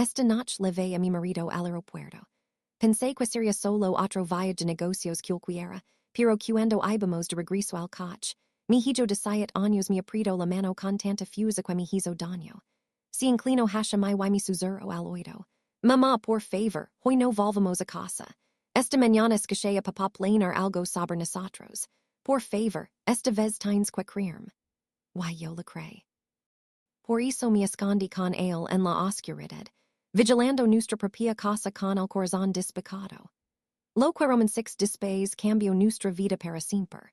Esta noche leve a mi marido al aeropuerto. Pensé que sería solo otro viaje de negocios cualquiera, pero cuando íbamos de regreso al coche, mi hijo de 7 años me apretó la mano con tanta fuerza que me hizo daño. Se inclinó hacia mí y me susurró al oído. Mamá, por favor, hoy no volvamos a casa. Esta mañana escuché a papá planear algo sobre nosotros. Por favor, esta vez tienes que creerme. Y yo le creí. Por eso me escondí con él en la oscuridad, vigilando nuestra propia casa con el corazón despejado. Lo que Roman 6 después cambió nuestra vida para siempre.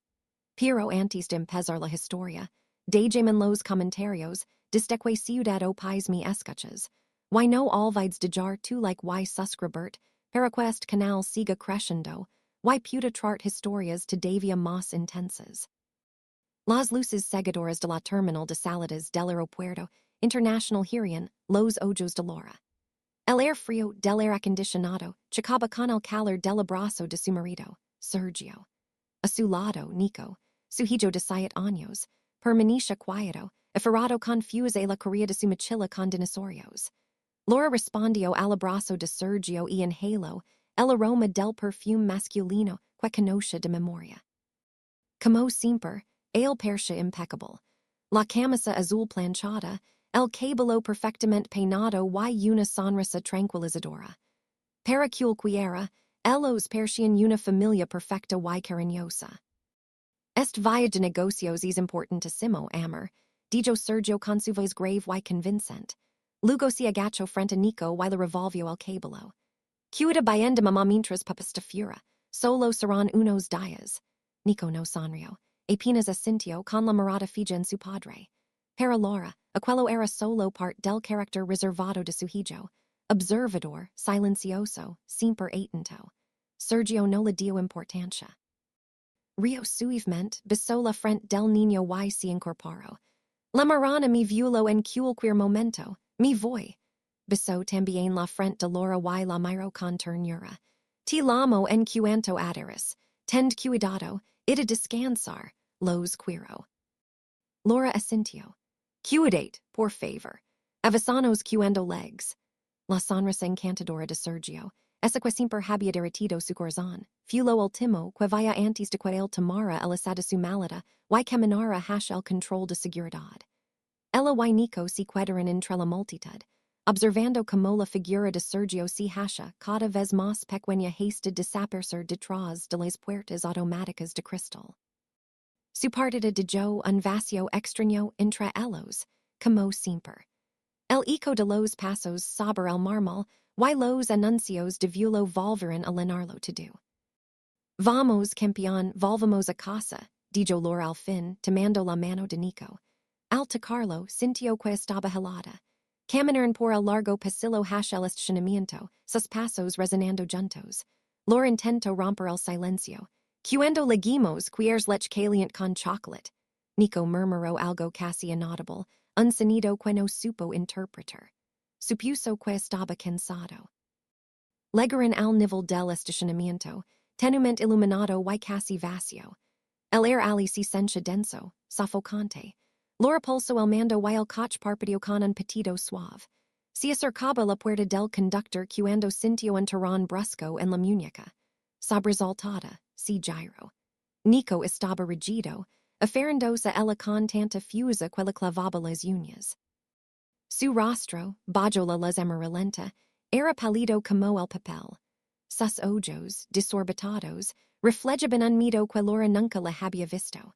Pero antes de empezar la historia, déjame los comentarios, desde que ciudad o país me escuchas. Y no olvides dejar tu like y suscribirte, para que este canal siga creciendo, y pueda traer historias todavía más intensas. Las luces seguidoras de la terminal de salidas del aeropuerto internacional giran los ojos de Laura. El aire frío del aire acondicionado chocaba con el calor del abrazo de su marido, Sergio. A su lado, Nico, su hijo de 7 años, permanecía quieto, aferrado confuso la correa de su mochila con dinosaurios. Laura respondió al abrazo de Sergio y inhaló el aroma del perfume masculino que conoce de memoria. Como siempre, el persia impecable. La camisa azul planchada, el cabello perfectamente peinado y una sonrisa tranquilizadora. Para cualquiera, ellos persian una familia perfecta y cariñosa. Este viaje de negocios es importantísimo, amor, dijo Sergio con su voz grave y convincente. Luego se agachó frente a Nico y le revolvió el cabello. Cuida bien de mamá mientras papá está fuera, solo serán unos días. Nico no sonrió, apenas asintió con la mirada fija en su padre. Para Laura, aquello era solo parte del carácter reservado de su hijo, observador, silencioso, siempre atento. Sergio no le dio importancia. Rio suavemente besó la frente del niño y se incorporó. La marana mi viulo en cualquier momento, mi voy. Besó también la frente de Laura y la miró con ternura. Te lamo en cuanto adoras. Tend cuidado, ida descansar, los quiero. Laura asintió. Cuidate, por favor. Avisanos cuando legs. La sonrisa encantadora de Sergio, esa que siempre había derretido su corazón, fue lo último que vaya antes de que él tomara el asado su maleta y caminara hacia el control de seguridad. Ella y Nico se quedaron entre la multitud, observando como la figura de Sergio se hacha cada vez más pequeña hasta desaparecer detrás de las puertas automáticas de cristal. Su partida de Joe un vacío extraño entre ellos, como siempre. El eco de los pasos sobre el mármol y los anuncios de viulo volveron a llenarlo todo. Vamos, campeón, volvamos a casa, dijo Laura al fin, tomando la mano de Nico. Al tocarlo, sintió que estaba helada. Caminaron por el largo pasillo hacia el estacionamiento, sus pasos resonando juntos. Laura intentó romper el silencio. Cuando legimos quieres leche caliente con chocolate. Nico murmuró algo casi inaudible, un sonido que no supo interpretar. Supuso que estaba cansado. Llegaron al nivel del estacionamiento, tenumente iluminado y casi vacío. El aire allí se sentía denso, sofocante. Laura pulsó el mando y el coche parpadeó con un pitido suave. Se acercaba la puerta del conductor cuando sintió un tirón brusco en la muñeca. Sobresaltada, se giró. Nico estaba rígido, aferrándose a ella con tanta fuerza que le clavaba las uñas. Su rostro, bajo la luz amarillenta, era pálido como el papel. Sus ojos, desorbitados, reflejaban un miedo que Laura nunca le había visto.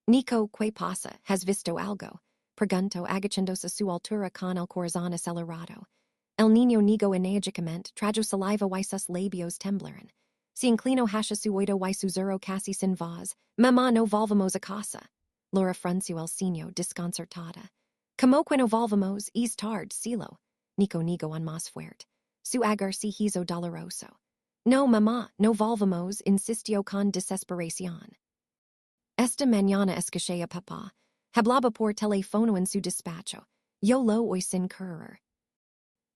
Nico, ¿qué pasa? ¿Has visto algo? Preguntó agachándose a su altura con el corazón acelerado. El niño negó enérgicamente, tragó saliva y sus labios temblaron. Se inclinó hacia su oído y susurró casi sin voz. Mamá, no volvamos a casa. Laura frunció el ceño, desconcertada. Como que no volvamos, es tarde, cielo. Nico negó aún más fuerte. Su agar se hizo doloroso. No, mamá, no volvamos, insistió con desesperación. Esta mañana escuché a papá. Hablaba por teléfono en su despacho. Yo lo oí sin querer.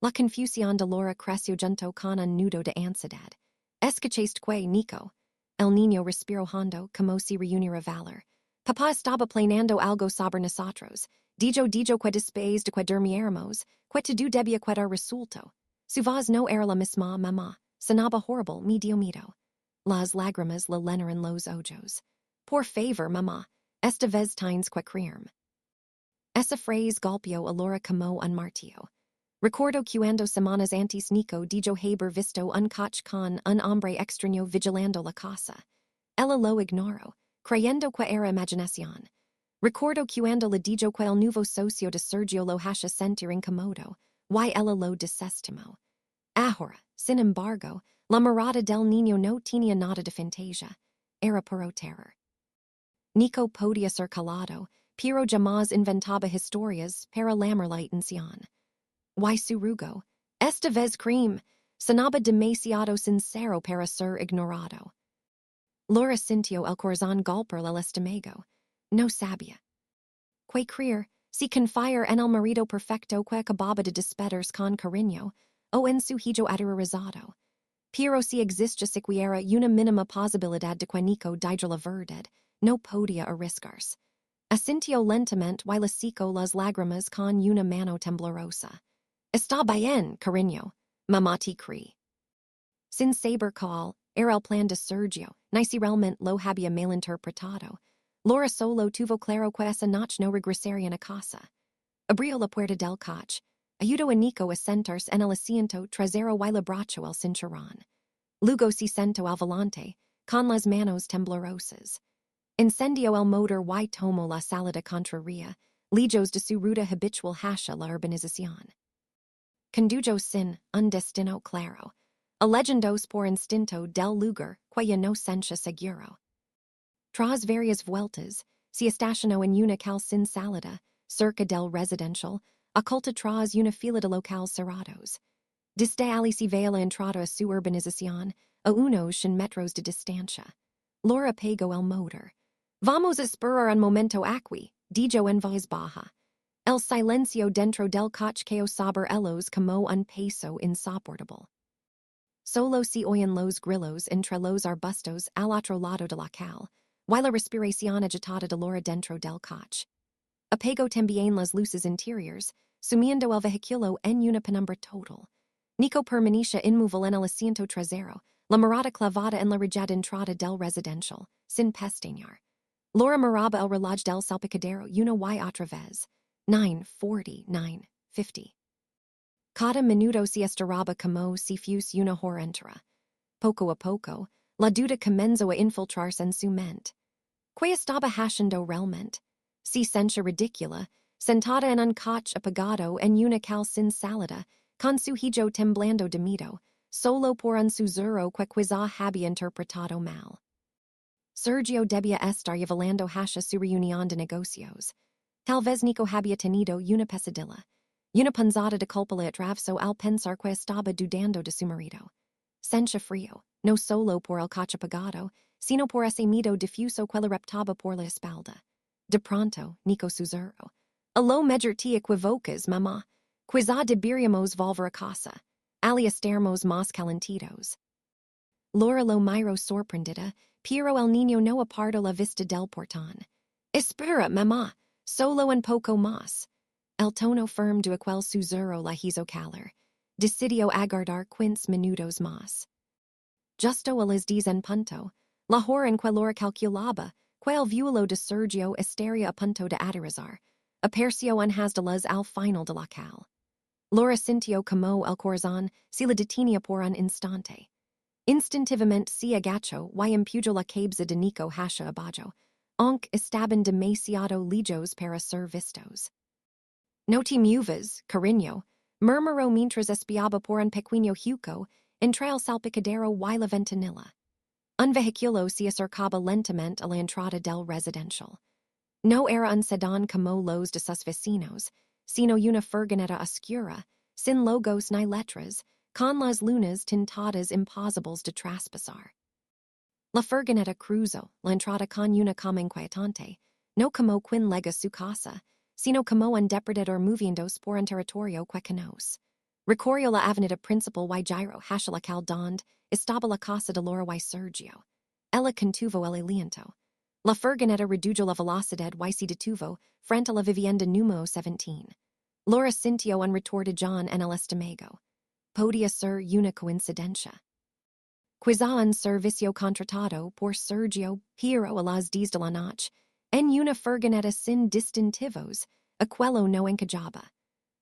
La confusión de Laura creció junto con un nudo de ansiedad. Escuchaste que, Nico. El niño respiró hondo, como si reuniera valor. Papá estaba planeando algo sobre nosotros. dijo que después de que durmiéramos, que todo debía quedar resuelto. Su voz no era la misma, mamá, sonaba horrible, mi Dio mío. Las lágrimas le llenaron los ojos. Por favor, mamá, esta vez tienes que creerme. Esa frase golpeó allora como un martillo. Recuerdo cuando semanas antes Nico dijo haber visto un coche con un hombre extraño vigilando la casa. Ella lo ignoró, creyendo que era imaginación. Recuerdo cuando le dijo que el nuevo socio de Sergio lo hacía sentir incómodo, y ella lo desestimó. Ahora, sin embargo, la mirada del niño no tenía nada de fantasía, era puro terror. Nico podía ser calado, pero jamás inventaba historias para llamar la atención. Y su rugo, esta vez cream, sonaba demasiado sincero para ser ignorado. Laura sintió el corazón golpear el estómago. No sabía. Que creer, si confiar en el marido perfecto que acababa de despedirse con cariño, o en su hijo aterrorizado. Pero si existe siquiera una mínima posibilidad de que Nico diga la verdad, no podía arriesgarse. Asintió lentamente y le secó las lágrimas con una mano temblorosa. Está bien, cariño, mamá te cree. Sin saber cuál era el plan de Sergio, ni si realmente lo había malinterpretado, Laura solo tuvo claro que esa noche no regresarían a casa. Abrió la puerta del coche, ayudó a Nico a sentarse en el asiento trasero y le abrochó el cinturón. Luego se sentó al volante, con las manos temblorosas. Encendió el motor y tomó la salida contraria, lejos de su ruta habitual hacia la urbanización. Condujo sin un destino claro, alegendos por instinto del lugar que ya no sentía seguro. Tras varias vueltas, se estacionó en una calle sin salida, cerca del residencial, oculta tras una fila de locales cerrados. Desde allí se veía la entrada a su urbanización, a unos 100 metros de distancia. Laura apagó el motor. Vamos a esperar un momento aquí, dijo en voz baja. El silencio dentro del coche que sobre ellos como un peso insoportable. Solo se oyen los grillos entre los arbustos al otro lado de la calle, y la respiración agitada de Laura dentro del coche. Apagó también las luces interiores, sumiendo el vehículo en una penumbra total. Nico permanecía inmóvil en el asiento trasero, la mirada clavada en la rígida entrada del residencial, sin pestañear. Laura miraba el reloj del salpicadero una y otra vez. 9:40, 9:50. Cada minuto se estiraba como si fuese una hora entera. Poco a poco, la duda comenzó a infiltrarse en su mente. ¿Qué estaba haciendo realmente? Se sentía ridícula, sentada en un coche apagado en una calle sin salida, con su hijo temblando de miedo, solo por un susurro que quizá había interpretado mal. Sergio debía estar llevando hacia su reunión de negocios. Tal vez Nico había tenido una pesadilla, una punzada de culpa le atravesó al pensar que estaba dudando de su marido. Sentía frío, no solo por el coche apagado, sino por ese miedo difuso que le reptaba por la espalda. De pronto, Nico susurró. A lo mejor te equivocas, mamá. Quizá deberíamos volver a casa. Ali estarmos más calentitos. Laura lo miró sorprendida, pero el niño no apartó la vista del portón. Espera, mamá, solo un poco más. El tono firme de aquel susurro la hizo calar. Decidió aguardar 15 minutos más. Justo a las 10 en punto, la hora en que Laura calculaba, que el vuelo de Sergio estaría a punto de aterrizar, apareció un de las al final de la calle. Laura sintió como el corazón se le detenía por un instante. Instintivamente se agachó y empujó la cabeza de Nico hacia abajo, aunque estaban demasiado lejos para ser vistos. No te muevas, cariño, murmuró mientras espiaba por un pequeño hueco entre el salpicadero y la ventanilla. Un vehículo se acercaba lentamente a la entrada del residencial. No era un sedán como los de sus vecinos, sino una furgoneta oscura, sin logos ni letras, con las lunas tintadas imposibles de traspasar. La furgoneta cruzó la entrada con una calma inquietante, no como quien lega su casa, sino como un depredador moviéndose por un territorio que conoce. Recorrió la avenida principal y giro hacia la calle donde estaba la casa de Laura y Sergio. Ella contuvo el aliento. La furgoneta redujo la velocidad y se detuvo frente a la vivienda número 17. Laura sintió un retortijón en el estómago. Podía ser una coincidencia. Quizá un servicio contratado por Sergio, pero a las 10 de la noche, en una furgoneta sin distintivos, aquello no encajaba.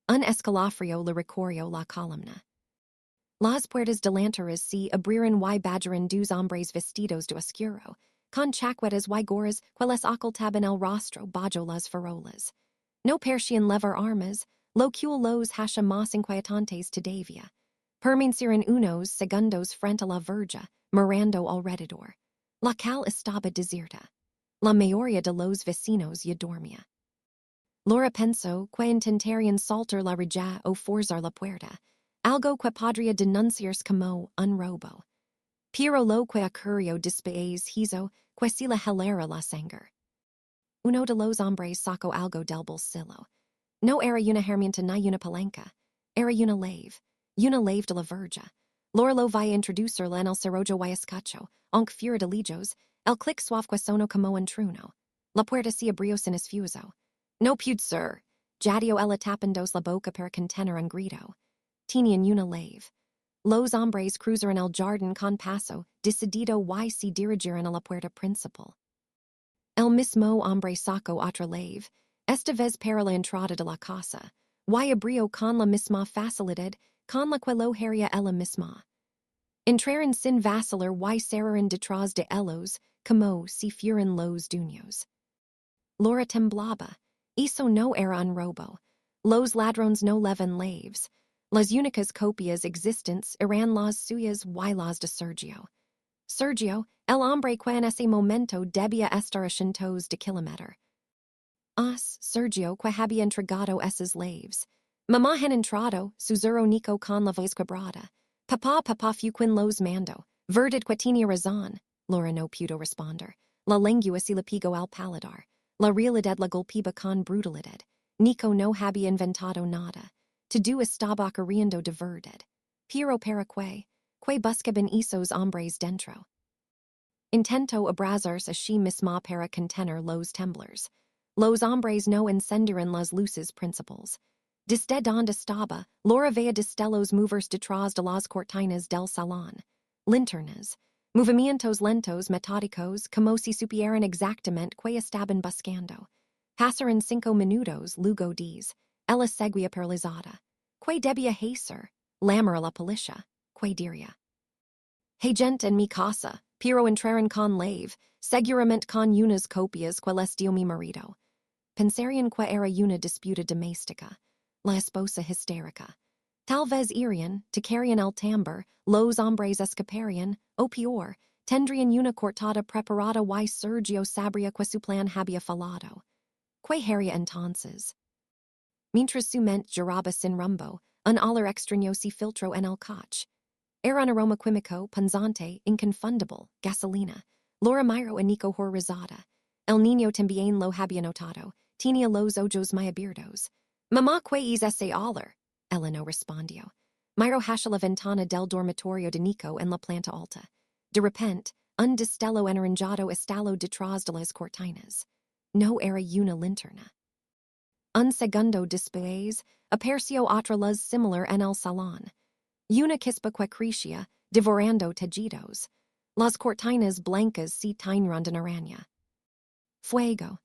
Un escalofrío le recorrió la columna. Las puertas delanteras se abrieron y bajaron dos hombres vestidos de oscuro, con chaquetas y gorras que les ocultaban el rostro bajo las farolas. No parecían levar armas, lo cual los hacía más inquietantes todavía. Permanecieron unos segundos frente a la verja, mirando alrededor. La calle estaba desierta. La mayoría de los vecinos ya dormía. Laura pensó que intentarían saltar la reja o forzar la puerta, algo que podría denunciarse como un robo. Pero lo que ocurrió después hizo que se le helara la sangre. Uno de los hombres sacó algo del bolsillo. No era una herramienta ni una palanca. Era una lave de la verja. Laura lo vaya introducirla en el cerrojo y escacho, aunque fuera de lejos, el clic suave que sonó como un trueno. La puerta se abrió sin esfuerzo. No pude ser. Jadio ella tapándose la boca para contener un grito. Tenían una lave. Los hombres cruzaron el jardín con paso decidido y se dirigieron a la puerta principal. El mismo hombre sacó otra lave, esta vez para la entrada de la casa, y abrió con la misma facilidad con la que lo haría ella misma. Entraron sin vacilar y cerraron detrás de ellos como si fueran los dueños. Laura temblaba. Eso no era un robo. Los ladrones no levan laves. Las únicas copias existentes eran las suyas y las de Sergio. Sergio, el hombre que en ese momento debía estar a cientos de kilómetros. Sergio que había entregado esas laves. Mamá han entrado, susurró Nico con la voz quebrada. Papá fue quien los mandó. Verdad que tenía razón. Laura no pudo responder. La lengua se le pegó al paladar. La realidad la golpeaba con brutalidad. Nico no había inventado nada. Todo estaba ocurriendo de verdad. Pero para que buscaban esos hombres dentro. Intentó abrazarse a sí misma para contener los temblores. Los hombres no encendieron las luces principales. Desde donde estaba, Laura veía destellos moverse detrás de las cortinas del salón. Linternas. Movimientos lentos metódicos como si supieran exactamente qué estaban buscando. Pasaron 5 minutos, luego 10. Ella seguía paralizada. ¿Qué debía hacer? Llamar a la policía. ¿Qué diría? Hay gente en mi casa, pero entraron con lave, seguramente con unas copias que les dio mi marido. Pensarían que era una disputa doméstica, la esposa histérica. Tal vez irían, tocarían el tambor, los hombres escaparían, o peor, tendrían una cortada preparada y Sergio sabría que su plan había fallado. ¿Qué haría entonces? Mientras su mente giraba sin rumbo, un olor extraño se filtró en el coche. Era un aroma químico, punzante, inconfundible, gasolina. Laura miró a Nico horrorizada. El niño también lo había notado. Tenía los ojos muy abiertos. Mamá, ¿qué es ese olor? Ella no respondió. Miró hacia la ventana del dormitorio de Nico en la planta alta. De repente, un destello anaranjado estalló detrás de las cortinas. No era una linterna. Un segundo después, apareció otra luz similar en el salón. Una chispa que crecía, devorando tejidos. Las cortinas blancas se teñieron de naranja. Fuego.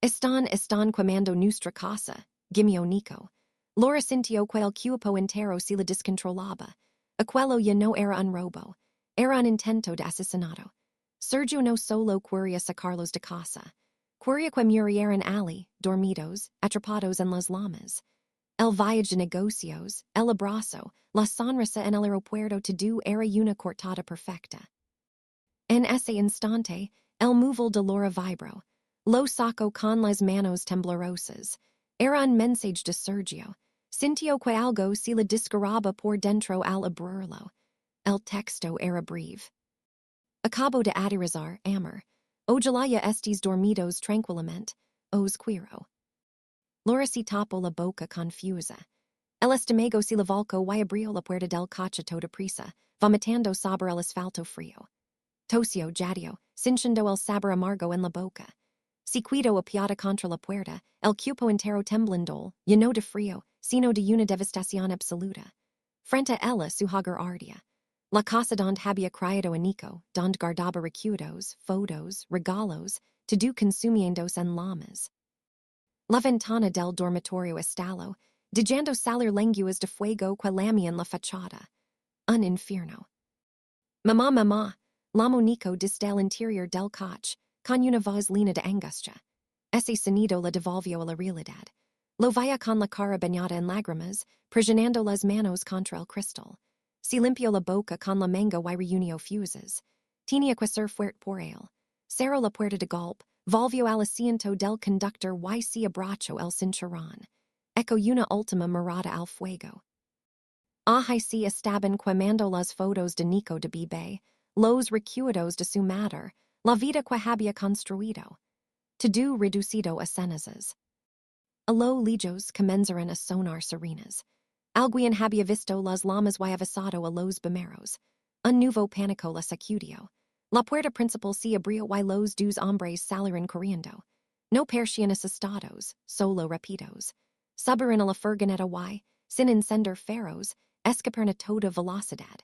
Están quemando nuestra casa, gimió Nico. Laura sintió que el cuerpo entero se le descontrolaba. Aquello ya no era un robo. Era un intento de asesinato. Sergio no solo quería sacarlos de casa. Quería que murieran allí, dormidos, atrapados en las lamas. El viaje de negocios, el abrazo, la sonrisa en el aeropuerto todo era una cortada perfecta. En ese instante, el móvil de Laura vibró. Lo sacó con las manos temblorosas. Era un mensaje de Sergio. Sintió que algo se le desgarraba por dentro al abrirlo. El texto era breve. Acabo de aterrizar, amor. Ojalá ya estés dormidos tranquilamente. Os quiero. Laura se tapó la boca confusa. El estómago se le volcó y abrió la puerta del coche toda prisa, vomitando sobre el asfalto frío. Tosio, jadio, cinchando el sabor amargo en la boca. Si cuido apiada contra la puerta, el cupo entero temblando, lleno de frío, sino de una devastación absoluta. Frente a ella su hogar ardía. La casa donde había criado a Nico, donde guardaba recuerdos, fotos, regalos, todo consumiéndose en llamas. La ventana del dormitorio estalló, dejando salir lenguas de fuego que lamían la fachada. Un infierno. Mamá, mamá, llamó Nico desde el interior del coche, con una voz llena de angustia. Ese sonido la devolvió a la realidad. Lo veía con la cara bañada en lágrimas, presionando las manos contra el cristal. Se limpió la boca con la manga y reunió fuses. Tenía que ser fuerte por él. Cerró la puerta de golpe, volvió al asiento del conductor y se abrochó el cinturón. Eco una última mirada al fuego. Ahí se estaban quemando las fotos de Nico de bebé, los recuerdos de su madre, la vida que había construido. Todo reducido a cenizas. A lo lejos comenzaron a sonar sirenas. Alguien había visto las llamas y avisado a los bomberos. Un nuevo pánico la sacudió. La puerta principal se abrió y los dos hombres salieron corriendo. No parecían asustados, solo rápidos. Subieron a la furgoneta y, sin encender faros, escaparon a toda velocidad.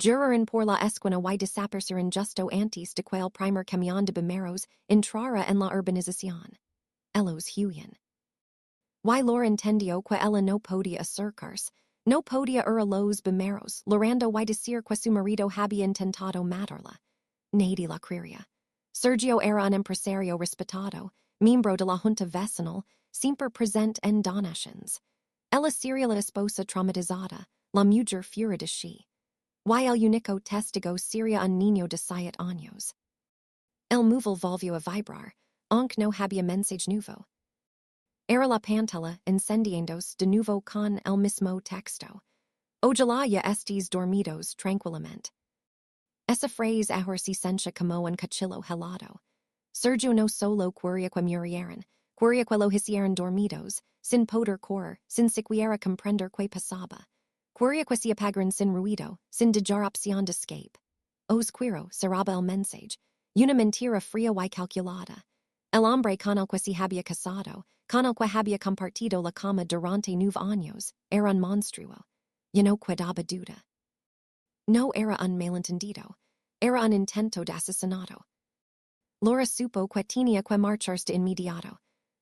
Juraron por la esquina y desaparecieron justo antes de que el primer camión de bomberos entrara en la urbanización. Ellos huyen. Y Laura entendió que ella no podía acercarse, no podía ir a los bomberos, logrando y decir que su marido había intentado matarla. Nadie la creería. Sergio era un empresario respetado, miembro de la junta vecinal, siempre presente en donations. Ella sería la esposa traumatizada, la mujer fuera de sí. Y el único testigo sería un niño de 7 años. El móvil volvió a vibrar, aunque no había mensaje nuevo. Era la pantalla encendiéndose de nuevo con el mismo texto. Ojalá ya estés dormidos tranquilamente. Esa frase ahora se sentia como un cuchillo helado. Sergio no solo quería que murieran, quería que lo hicieran dormidos, sin poder correr, sin siquiera comprender qué pasaba. Quería que se apagaran sin ruido, sin dejar opción de escape. Oscuro cerraba el mensaje, una mentira fría y calculada. El hombre con el que se había casado, con el que había compartido la cama durante 9 años, era un monstruo. Y no quedaba duda. No era un malentendido, era un intento de asesinato. Laura supo que tenía que marcharse de inmediato.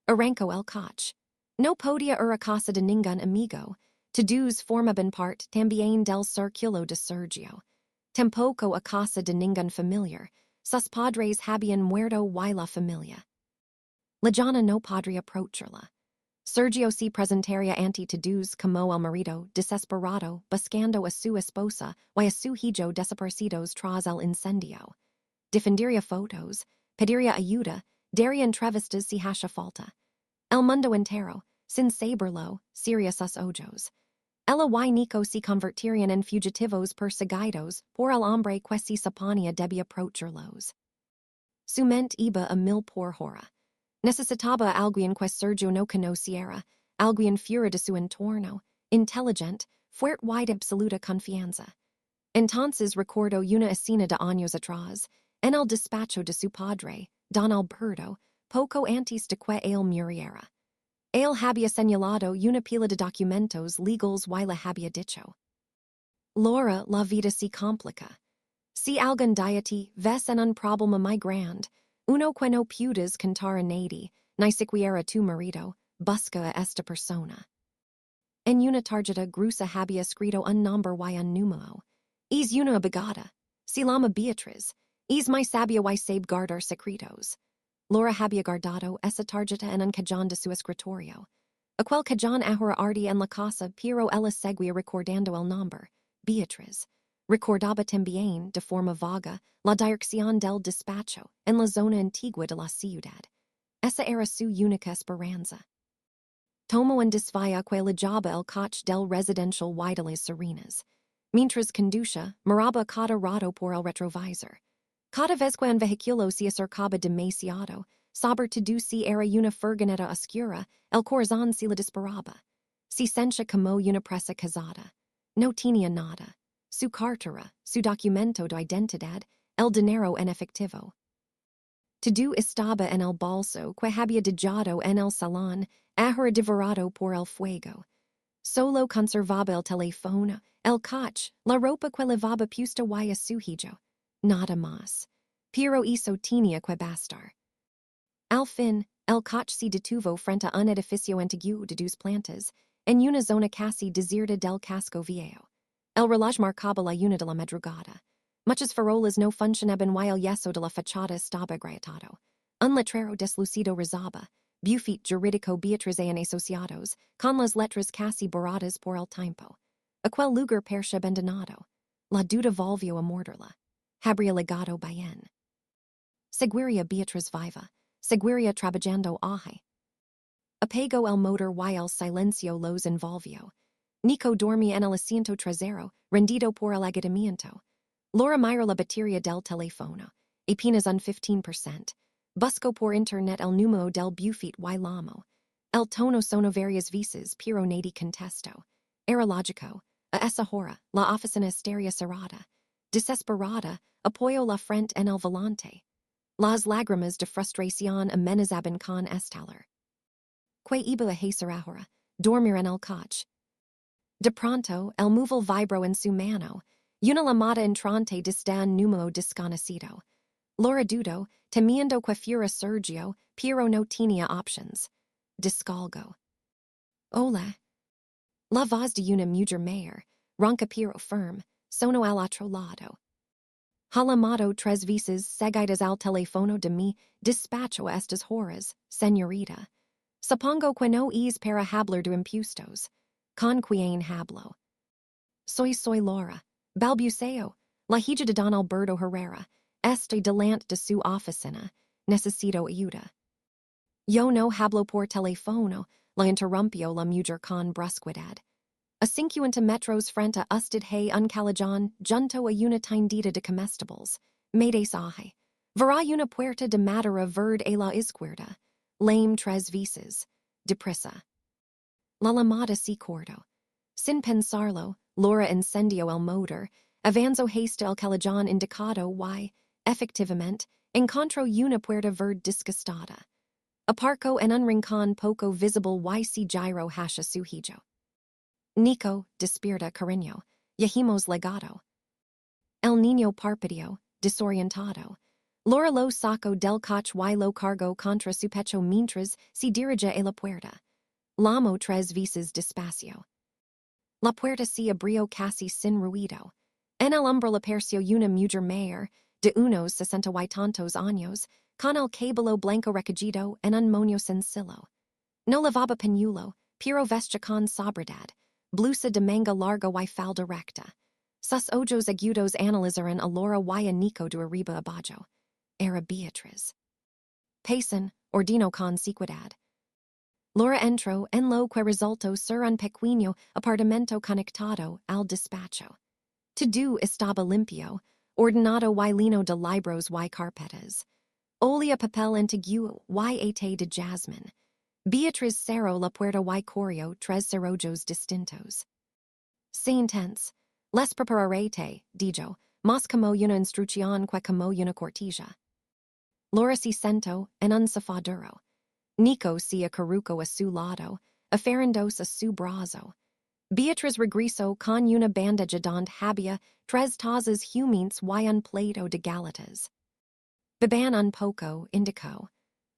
Arrancó el coche. No podía ir a casa de ningún amigo. Todos formaban parte también del círculo de Sergio. Tampoco a casa de ningún familiar. Sus padres habían muerto y la familia. La Jana no podría approacharla. Sergio se presentaría ante todos como el marido desesperado buscando a su esposa y a su hijo desaparecidos tras el incendio. Defendería fotos, pediría ayuda, daría entrevistas si hace falta. El mundo entero, sin saberlo, sería sus ojos. Ella y Nico se convertirían en fugitivos perseguidos por el hombre que se suponía debía approacharlos. Su mente iba a 1000 por hora. Necesitaba a alguien que Sergio no conociera, alguien fuera de su entorno, inteligente, fuerte y de absoluta confianza. Entonces recordó una escena de años atrás, en el despacho de su padre, Don Alberto, poco antes de que él muriera. Él había señalado una pila de documentos legals y le había dicho: Laura, la vida se complica. Si algún día te ves en un problema muy grande, uno que no puedes contar a nadie, ni siquiera tu marido, busca a esta persona. En una tarjeta gruesa había escrito un nombre y un número. Es una abogada. Se llama Beatriz. Es muy sabia y sabe guardar secretos. Laura había guardado esa tarjeta en un cajón de su escritorio. Aquel cajón ahora ardía en la casa, pero ella seguía recordando el nombre, Beatriz. Recordaba también, de forma vaga, la dirección del despacho en la zona antigua de la ciudad. Esa era su única esperanza. Tomó un desvía que le llevaba el coche del residencial y de las serenas. Mientras conducía, miraba cada rato por el retrovisor. Cada vez que un vehículo se acercaba demasiado, saber todo si era una furgoneta oscura, el corazón se le disparaba. Se sentía como una presa casada. No tenía nada. Su cartera, su documento de identidad, el dinero en efectivo. To do estaba en el bolso que había dejado en el salón, ahora devorado por el fuego. Solo conservaba el teléfono, el coche, la ropa que lavaba puesta y a su hijo. Nada más. Pero eso tenía que bastar. Al fin, el coche se detuvo frente a un edificio antiguo de dos plantas, en una zona casi desierta del casco viejo. El reloj marcaba la una de la madrugada. Muchas farolas no funcionaban y el yeso de la fachada estaba agrietado. Un letrero deslucido rezaba, Bufit jurídico Beatriz en asociados, con las letras casi borradas por el tiempo. Aquel lugar parecía abandonado. La duda volvió a morderla. Habría legado bien. Seguiría Beatriz viva. Seguiría trabajando ahí. Apagó el motor y el silencio los envolvió. Nico dormía en el asiento trasero, rendido por el agotamiento. Laura miró la batería del teléfono. Apenas un 15%. Buscó por internet el número del Bufit y llamó. El tono sonó varias veces, pero nadie contestó. Era lógico. A esa hora, la oficina estaría cerrada. Desesperada, apoyó la frente en el volante. Las lágrimas de frustración amenazaban con estallar. Que iba a hacer ahora? Dormir en el coche. De pronto, el móvil vibró en su mano. Una llamada entrante desde un número desconocido. Laura dudó, temiendo que fuera Sergio, pero no tenía options. Descolgó. Hola. La voz de una mujer mayor, ronca pero firme, sonó al otro lado. Ha llamado tres veces seguidas al teléfono de mi despacho a estas horas, señorita. Supongo que no es para hablar de impuestos. ¿Con quién hablo? Soy Laura. Balbuceo. La hija de Don Alberto Herrera. Estoy delante de su oficina. Necesito ayuda. Yo no hablo por teléfono, la interrumpió la mujer con brusquedad. A 50 metros frente a usted hay un callejón junto a una tiendita de comestibles. Medes aje. Verá una puerta de madera verde a la izquierda. Lame tres veces. Deprisa. La llamada se cortó. Sin pensarlo, Laura encendió el motor, avanzó hasta el callejón indicado y, efectivamente, encontró una puerta verde disgustada. Aparcó en un rincón poco visible y se giró hacia su hijo. Nico, despierta cariño, ya hemos legado. El niño parpadeó, desorientado. Laura lo sacó del coche y lo cargó contra su pecho mientras se dirigía a la puerta. Llamó tres veces despacio. La puerta se abrió casi sin ruido. En el umbral apareció una mujer mayor, de unos 60 y tantos años, con el cabello blanco recogido en un moño sencillo. No lavaba pañuelo, pero vestía con sobriedad, blusa de manga larga y falda recta. Sus ojos agudos analizaron a Laura y a Nico de arriba abajo. Era Beatriz. Pasan, ordinó con sequedad. Laura entró en lo que resultó ser un pequeño apartamento conectado al despacho. Todo estaba limpio, ordenado y lleno de libros y carpetas. Olía papel antiguo y ate de jasmine. Beatriz cerró la puerta y corrió tres cerrojos distintos. Sentence. Les prepararete, dijo, más como una instrucción que como una cortija. Laura se sentó en un sofá duro. Nico se acurrucó a su lado, aferrándose a su brazo. Beatriz regresó con una bandeja donde había tres tazas humeantes y un plato de galetas. Beban un poco, indicó.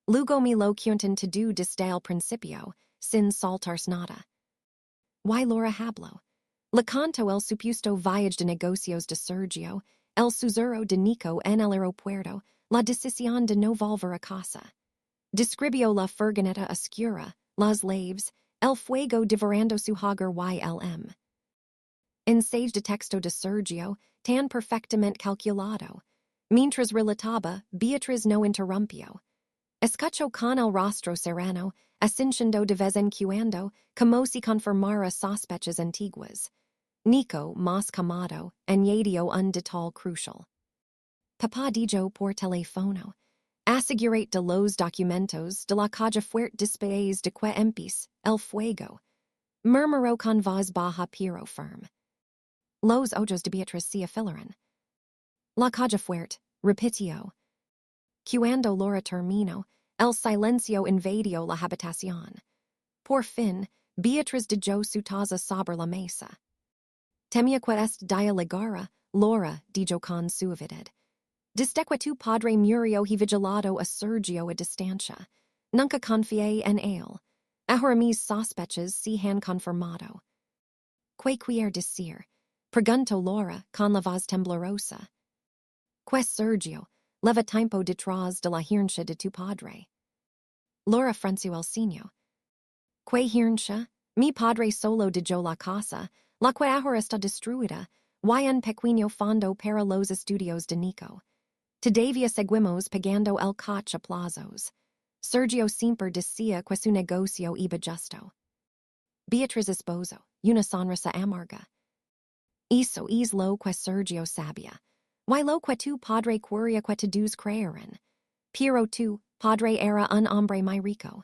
Luego me lo cuentan todo desde el principio, sin saltarse nada. Y Laura habló. Le contó el supuesto viaje de negocios de Sergio, el susurro de Nico en el aeropuerto, la decisión de no volver a casa. Describió la furgoneta oscura, las laves, el fuego devorando su hogar y Ensage de texto de Sergio, tan perfectamente calculado. Mientras relataba, Beatriz no interrumpió. Escuchó con el rostro sereno, asintiendo de vez en cuando, como si confirmara sospechas antiguas. Nico, más calmado, añadió un detalle crucial. Papá dijo por teléfono. Asegurate de los documentos de la calle fuerte después de que empiece el fuego. Murmuró con voz baja pero firme. Los ojos de Beatriz se afilaron. La calle fuerte, Repitio. Cuando Laura termino, el silencio invadio la habitación. Por fin, Beatriz dejó su taza sobre la mesa. Temia que est dia ligara, Laura dijo con suavidad. Desde que tu padre murió he vigilado a Sergio a distancia. Nunca confié en él. Ahora mis sospechas se han confirmado. ¿Qué quiere decir? Preguntó Laura con la voz temblorosa. Que Sergio leva tiempo detrás de la herencia de tu padre. Laura frunció el ceño. Que herencia? Mi padre solo dejó la casa, la que ahora está destruida, y un pequeño fondo para los estudios de Nico. Todavía seguimos pagando el coche a plazos. Sergio siempre decía que su negocio iba justo. Beatriz esposo, una sonrisa amarga. Eso es lo que Sergio sabía. Y lo que tu padre quería que todos creyeran. Pero tu padre era un hombre muy rico.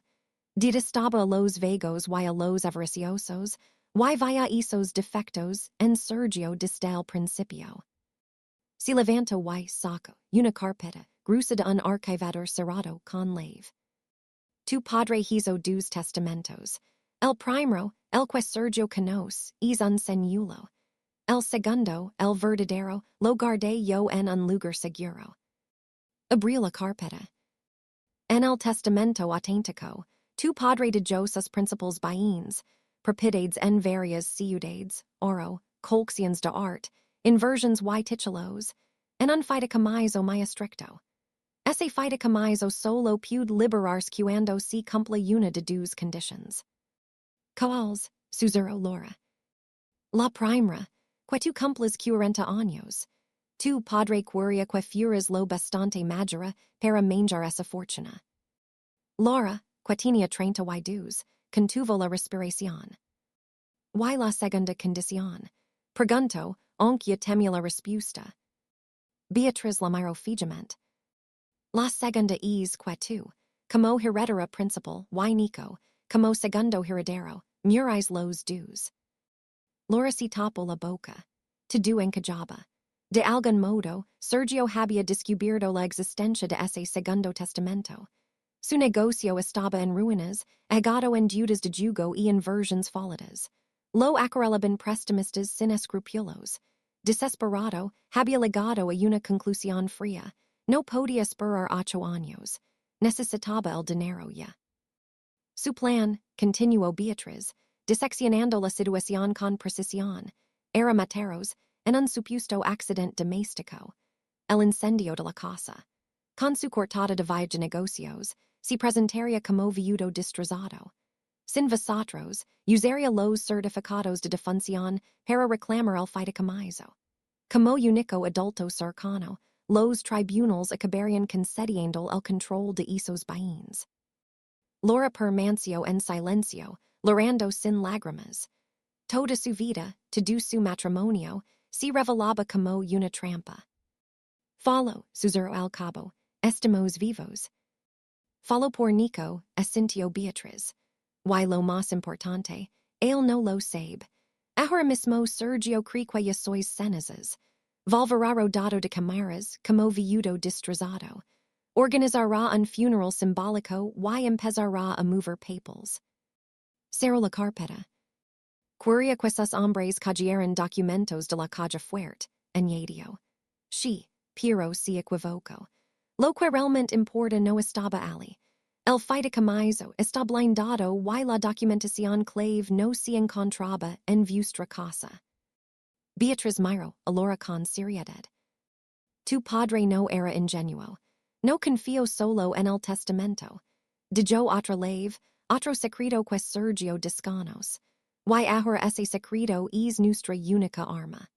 Detestaba a los vagos y a los avariciosos, y vaya esos defectos en Sergio desde el principio. Se levantó y sacó una carpeta gruesa de un archivador cerrado con llave. Tu padre hizo dos testamentos. El primero, el que Sergio conoce, es un señuelo. El segundo, el verdadero, lo guardé yo en un lugar seguro. Abrió la carpeta. En el testamento auténtico, tu padre dejó sus principales bienes, propiedades en varias ciudades, oro, colecciones de arte, inversiones y títulos, en un fideicomiso muy estricto. Ese fideicomiso solo puede liberarse cuando se cumple una de dos conditions. ¿Cuáles? Susurró Laura. La primera, que tu cumples 40 años. Tu padre quería que fueras lo bastante madura para manjar esa fortuna. Laura, que tenía 32, contuvo la respiración. ¿Y la segunda condición? Preguntó, aunque temía la respuesta. Beatriz la miró fijamente. La segunda es que tú, como heredera principal, y Nico, como segundo heredero, muráis los dos. Laura se tapó la boca. Todo encajaba. De algún modo, Sergio había descubierto la existencia de ese segundo testamento. Su negocio estaba en ruinas, agado en deudas de jugo y inversiones fallidas. Lo acarrelaban prestamistas sin escrúpulos. Desesperado, había llegado a una conclusión fría. No podía esperar 8 años. Necesitaba el dinero ya. Su plan, continuó Beatriz, diseccionando la situación con precisión, era materos en un supuesto accidente doméstico. El incendio de la casa. Con su cortada de vida de negocios, se presentaría como viudo destrozado. Sin vosotros, usaría los certificados de defunción para reclamar el fideicomiso. Como único adulto cercano, los tribunales acabarían concediendo el control de esos bienes. Laura permaneció en silencio, llorando sin lágrimas. Toda su vida, todo su matrimonio, se revelaba como una trampa. Follow, susurró al cabo, estamos vivos. Follow por Nico, asintió Beatriz. Y lo más importante, él no lo sabe. Ahora mismo Sergio cree que ya sois cenizas. Volverá rodado de cámaras, como viudo destrozado. Organizará un funeral simbólico y empezará a mover papels. Cerró la carpeta. Quería que esos hombres cayeran documentos de la calle fuerte, añadió. Sí, pero se equivocó. Lo que realmente importa no estaba allí. El fideicomiso está blindado y la documentación clave no se encontraba en vuestra casa. Beatriz miró a Laura con seriedad. Tu padre no era ingenuo. No confío solo en el testamento. Dejó otra lave, otro secreto que Sergio desconoce. Y ahora ese secreto es nuestra única arma.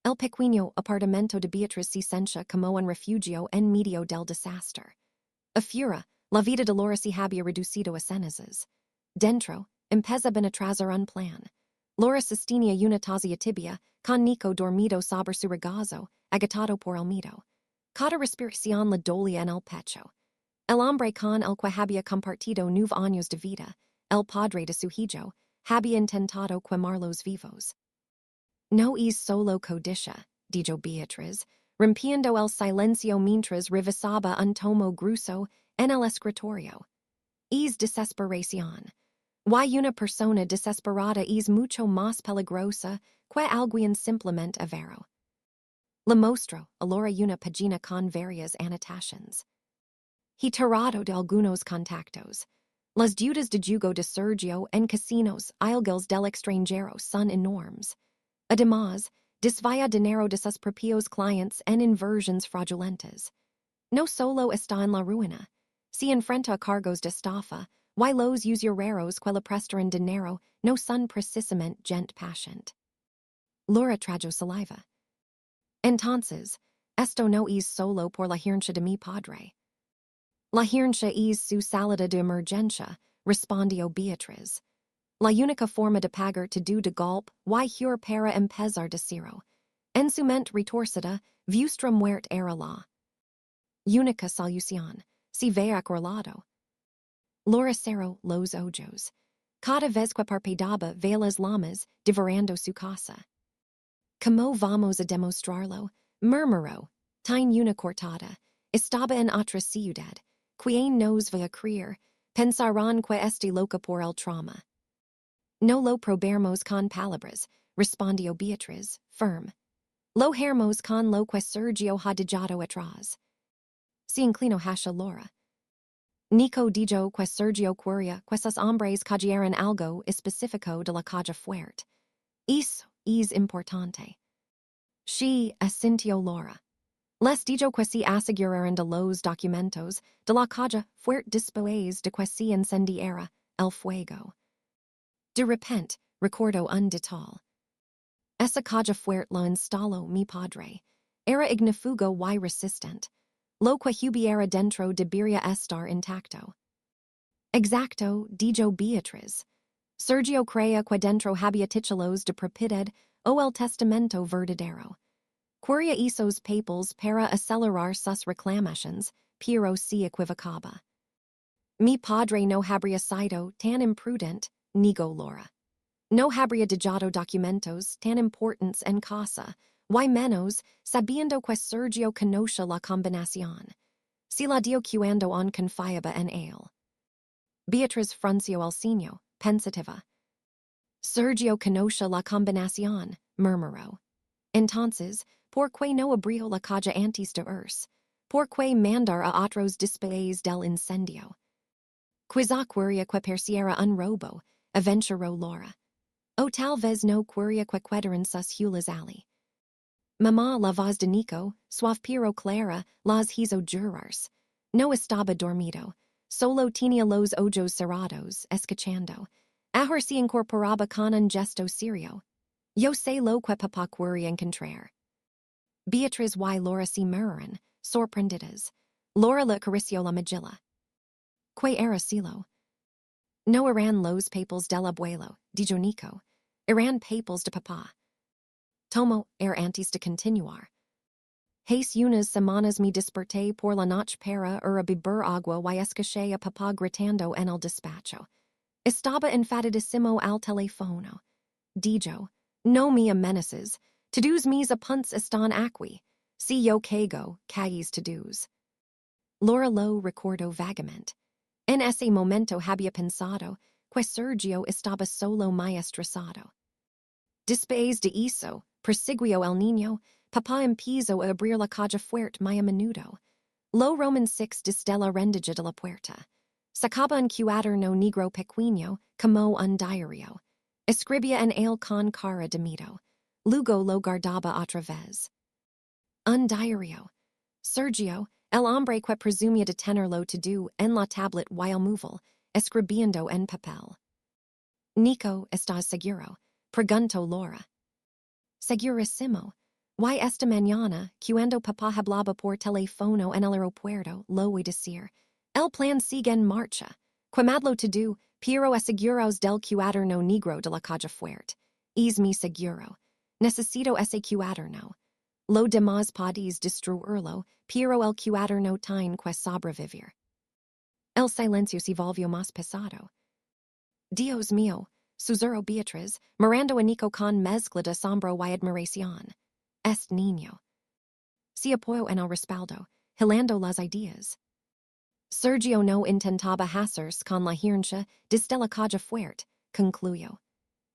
El pequeño apartamento de Beatriz se sentía como un refugio en medio del desastre. Afuera, la vida de Laura se había reducido a cenizas. Dentro, empezaban a trazar un plan. Laura sostenía una tazia tibia, con Nico dormido sobre su regazo, agitado por el miedo. Cada respiración le dolía en el pecho. El hombre con el que había compartido 9 años de vida, el padre de su hijo, había intentado quemarlos vivos. No es solo codicia, dijo Beatriz, rompiendo el silencio mientras revisaba un tomo grueso en el escritorio. Es desesperación. Y una persona desesperada es mucho más peligrosa que alguien simplemente avaro. Le mostro allora una pagina con varias anotaciones. He tirado de algunos contactos. Las deudas de jugo de Sergio en casinos ilegales del extranjero son enormes. Además, desvía dinero de sus propios clientes en inversiones fraudulentas. No solo está en la ruina. Si enfrenta a cargos de estafa, y los usureros que le prestan dinero no son precisamente gente patient. Laura trajo saliva. Entonces, esto no es solo por la herencia de mi padre. La herencia es su salida de emergencia, respondió Beatriz. La única forma de pagar todo de golpe y para empezar de cero. En su mente retorcida, vuestra muerte era la única solución, si ve acordado. Laura cerró los ojos. Cada vez que parpadeaba ve las llamas devorando su casa. ¿Cómo vamos a demostrarlo? Murmuró. Tiene una cortada. Estaba en otra ciudad. Quien nos va a creer? Pensarán que estoy loca por el trauma. No lo probaremos con palabras, respondió Beatriz, firme. Lo haremos con lo que Sergio ha dejado atrás. Se inclinó hacia Laura. Nico dijo que Sergio quería que sus hombres cayeran algo específico de la calle fuerte. Eso es importante. She asintió Laura. Les dijo que se aseguraran de los documentos de la calle fuerte después de que se encendiera el fuego. De repente, recordó un detalle. Esa calle fuerte lo instaló mi padre. Era ignífugo y resistente. Lo que hubiera dentro debería estar intacto. Exacto, dijo Beatriz. Sergio creía que dentro había títulos de propiedad o el testamento verdadero. Quería esos papeles para acelerar sus reclamaciones, pero se equivocaba. Mi padre no habría sido tan imprudente, negó Laura. No habría dejado documentos tan importantes en casa, y menos sabiendo que Sergio conoce la combinación. Si la dio cuando on confiaba en él. Beatriz frunció el ceño, pensativa. Sergio conoce la combinación, murmuró. Entonces, ¿por qué no abrió la calle antes de irse? ¿Por qué mandar a otros después del incendio? Quizá quería que perciera un robo, aventuró Laura. O tal vez no quería que quedaran sus huellas allí. Mamá, la voz de Nico, suave pero clara, las hizo jurar. No estaba dormido, solo tenía los ojos cerrados, escuchando. Ahora se incorporaba con un gesto serio. Yo sé lo que papá quería encontrar. Beatriz y Laura se miraron, sorprendidas. Laura le acarició la mejilla. ¿Qué era cielo? No eran los papeles del abuelo, dijo Nico. Eran papeles de papá. Tomo antes de continuar. Hace unas semanas me desperté por la noche para ir a beber agua y escuché a papá gritando en el despacho. Estaba enfadadísimo al teléfono. Dijo, no me amenaces. Todos mis apuntes están aquí. Si yo caigo, caes todos. Laura lo recordó vagamente. En ese momento había pensado que Sergio estaba solo muy estresado. Después de eso, persiguió el niño, papá empezó a abrir la calle fuerte muy a menudo. Lo Roman 6 desde la rendija de la puerta. Sacaba un cuaderno negro pequeño, como un diario. Escribía en él con cara de miedo. Luego lo guardaba otra vez. Un diario. Sergio, el hombre que presumía de tenerlo todo en la tablet while móvil, escribiendo en papel. Nico, ¿estás seguro? Preguntó Laura. Segurísimo. Y esta mañana, cuando papá hablaba por teléfono en el aeropuerto, lo oí decir. El plan sigue en marcha. Quemadlo todo, pero aseguraos del cuaderno negro de la calle fuerte. Es mi seguro. Necesito ese cuaderno. Lo demás podéis destruirlo, pero el cuaderno tiene que sobrevivir. El silencio se volvió más pesado. Dios mío, susurró Beatriz, mirando a Nico con mezcla de asombro y admiración. Este niño. si apoyo en el respaldo, hilando las ideas. Sergio no intentaba hacerse con la herencia desde la calle fuerte, concluyó.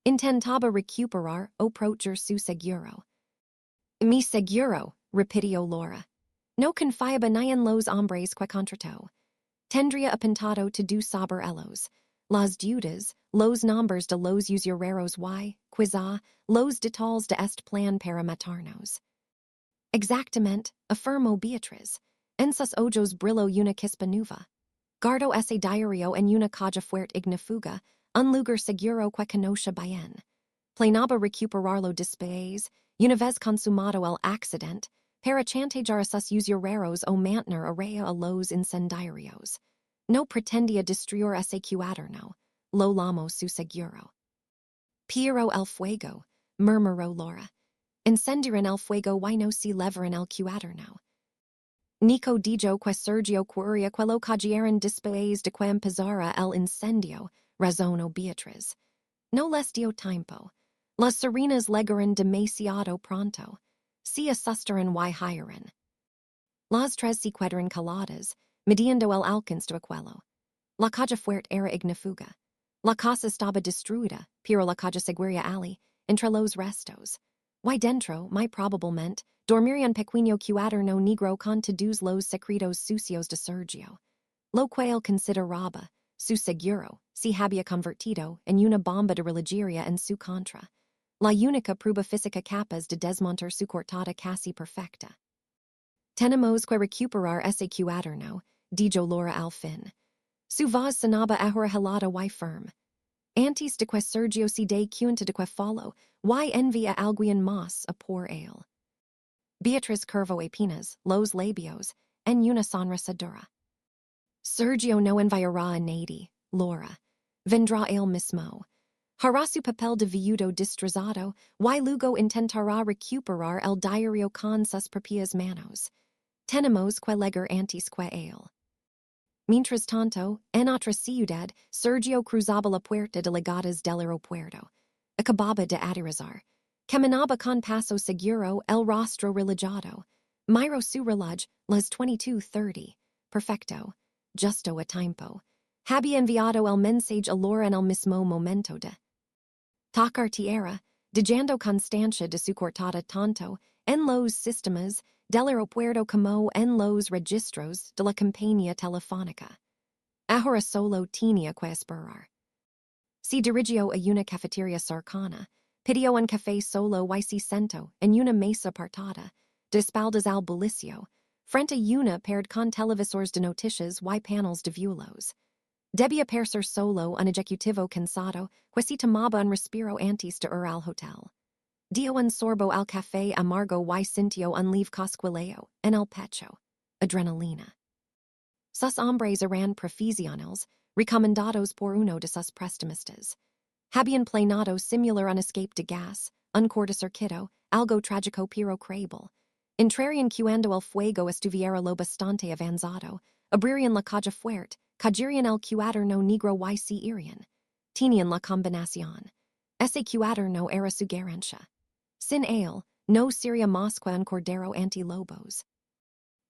Intentaba recuperar o proteger su seguro. Mi seguro, repitió Laura. No confiaba ni en los hombres que contrató. Tendría apuntado to do saber ellos. Las deudas, los nombres de los usureros y, quizá, los detalles de este plan para matarnos. Exactamente, afirmó Beatriz. En sus ojos brilló una chispa nueva. Guardo ese diario en una caja fuerte ignifuga, un lugar seguro que conoce bien. Planeaba recuperarlo después, una vez consumado el accidente, para chantagear a sus usureros o mantener a raya a los incendiarios. No pretendía destruir ese cuaderno, lo llamó su seguro. Pero el fuego, murmuró Laura. Encender en el fuego y no se lever en el cuaderno. Nico dijo que Sergio quería que lo cayeran después de que empezara el incendio, razonó Beatriz. No les dio tiempo. Las serenas llegaron demasiado pronto. Se asustaron y huyeron. Las tres se quedaron calladas, midiendo el alcance de aquello. La calle fuerte era ignifuga. La casa estaba destruida, pero la calle seguía allí, entre los restos. Y dentro, muy probablemente, dormiría un pequeño cuaderno negro con todos los secretos sucios de Sergio. Lo cual consideraba, su seguro, se había convertido en una bomba de religieria en su contra. La única prueba física capaz de desmontar su cortada casi perfecta. Tenemos que recuperar ese cuaderno, dijo Laura al fin. Su voz sonaba ahora helada y firme. Antes de que Sergio se dé cuenta de que follow, y envía alguien más a por él. Beatriz curvó apenas los labios, en una sonrisa dura. Sergio no enviará a nadie, Laura. Vendrá él mismo. Hará su papel de viudo destrozado, y luego intentará recuperar el diario con sus propias manos. Tenemos que leer antes que él. Mientras tanto, en otra ciudad, Sergio cruzaba la puerta de legadas del aeropuerto. Acababa de aterrizar. Caminaba con paso seguro, el rostro relajado. Miró su reloj, las 22:30. Perfecto. Justo a tiempo. Había enviado el mensaje a Laura en el mismo momento de tocar tierra, dejando constancia de su cortada tanto en los sistemas del aeropuerto como en los registros de la compañía telefónica. Ahora solo tenía que esperar. Se dirigió a una cafetería cercana, pidió un café solo y se sentó en una mesa apartada, de espaldas al bullicio, frente a una pared con televisores de noticias y paneles de vuelos. Debía ser solo un ejecutivo cansado que se tomaba un respiro antes de ir al hotel. Dio un sorbo al café amargo y sintió un leve cosquilleo en el pecho. Adrenalina. Sus hombres eran profesionales, recomendados por uno de sus prestamistas. Habían planeado simular un escape de gas, un cortocircuito, algo trágico pero creíble. Entrarían cuando el fuego estuviera lo bastante avanzado, abrirían la calle fuerte, cayerían el cuaderno negro y se irían. Tenían la combinación. Ese cuaderno era su garantia. Sin él, no sería más que un cordero anti-lobos.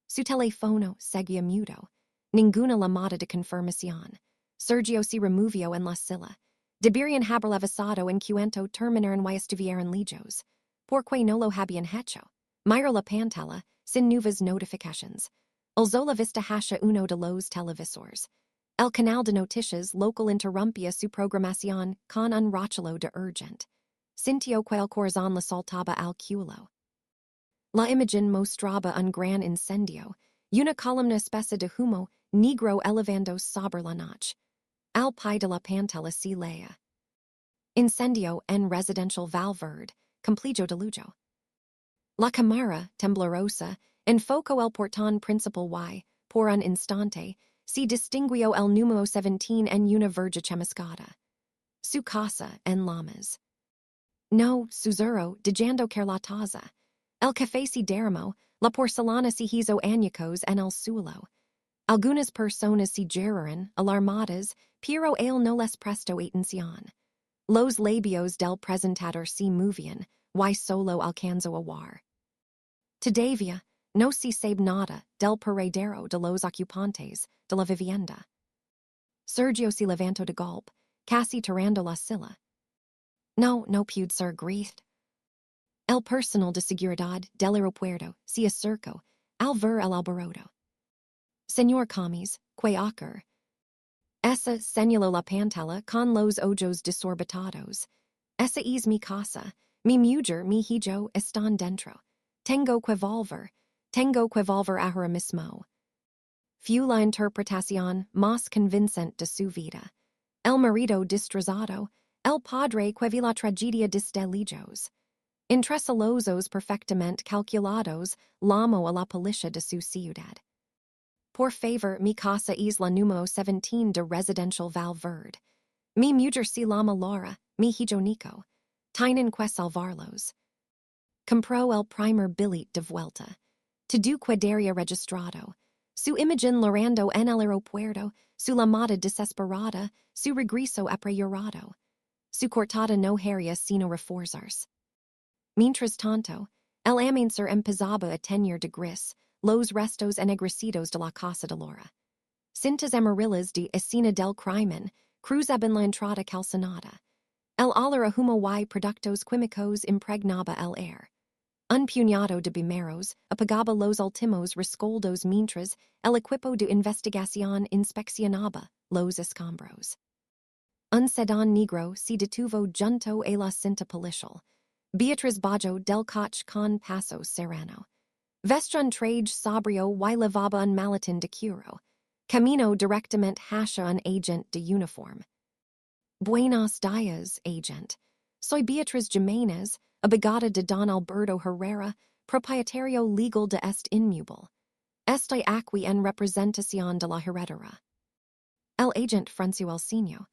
Su teléfono seguía mudo. Ninguna llamada de confirmación. Sergio se removió en la silla. Deberían haberle avisado en cuanto terminaran y estuvieran lijos. Porque no lo habían hecho. Miró la pantalla, sin nuevas notifications. Alzó la vista hacia uno de los televisores. El canal de noticias local interrumpía su programación con un rótulo de urgent. Sintió que el corazón le saltaba al culo. La imagen mostraba un gran incendio, una columna espesa de humo negro elevando sobre la noche. Al pie de la pantalla se leía. Incendio en residencial Valverde, complejo de lujo. La cámara, temblorosa, enfocó el portón principal y, por un instante, se distinguió el número 17 en una verja chamuscada. Su casa en llamas. No, susurró, dejando caer la taza. El café se derramó, la porcelana se hizo añicos en el suelo. Algunas personas se giraron, alarmadas, pero él no les prestó atención. Los labios del presentador se movían, y solo alcanzó a ver. Todavía, No si sabe nada del paradero de los ocupantes de la vivienda. Sergio se levantó de golpe, casi tirando la silla. No pude ser grieged. El personal de seguridad del aeropuerto se acercó al ver el alboroto. Señor Camis, que ocurre? Esa señaló la pantalla con los ojos desorbitados. Esa es mi casa. Mi mujer, mi hijo están dentro. Tengo que volver ahora mismo. Fue la interpretación más convincente de su vida. El marido destrozado, el padre que vi la tragedia desde lejos. Entre los ojos perfectamente calculados, llamó a la policía de su ciudad. Por favor, mi casa es la número 17 de Residencial Valverde. Mi mujer se llama Laura, mi hijo Nico. Tienen que salvarlos. Compró el primer billete de vuelta. Todo quedaría registrado. Su imagen llorando en el aeropuerto, su llamada desesperada, su regreso apresurado. Su cortada no haría sino reforzarse. Mientras tanto, el amanecer empezaba a teñir de gris los restos ennegrecidos de la casa de Laura. Cintas amarillas de escena del crimen cruzaban la entrada calcinada. El olor a humo y productos químicos impregnaba el aire. Un puñado de bomberos apagaba los últimos rescoldos mientras el equipo de investigación inspeccionaba los escombros. Un sedán negro se detuvo junto a la cinta policial. Beatriz bajó del coche con paso sereno. Vestía un traje sobrio y llevaba un maletín de cuero. Camino directamente hacia un agent de uniforme. Buenos días, agent. Soy Beatriz Jiménez, abogada de Don Alberto Herrera, propietario legal de este inmueble. Estoy aquí en representación de la heredera. El agent frunció el ceño.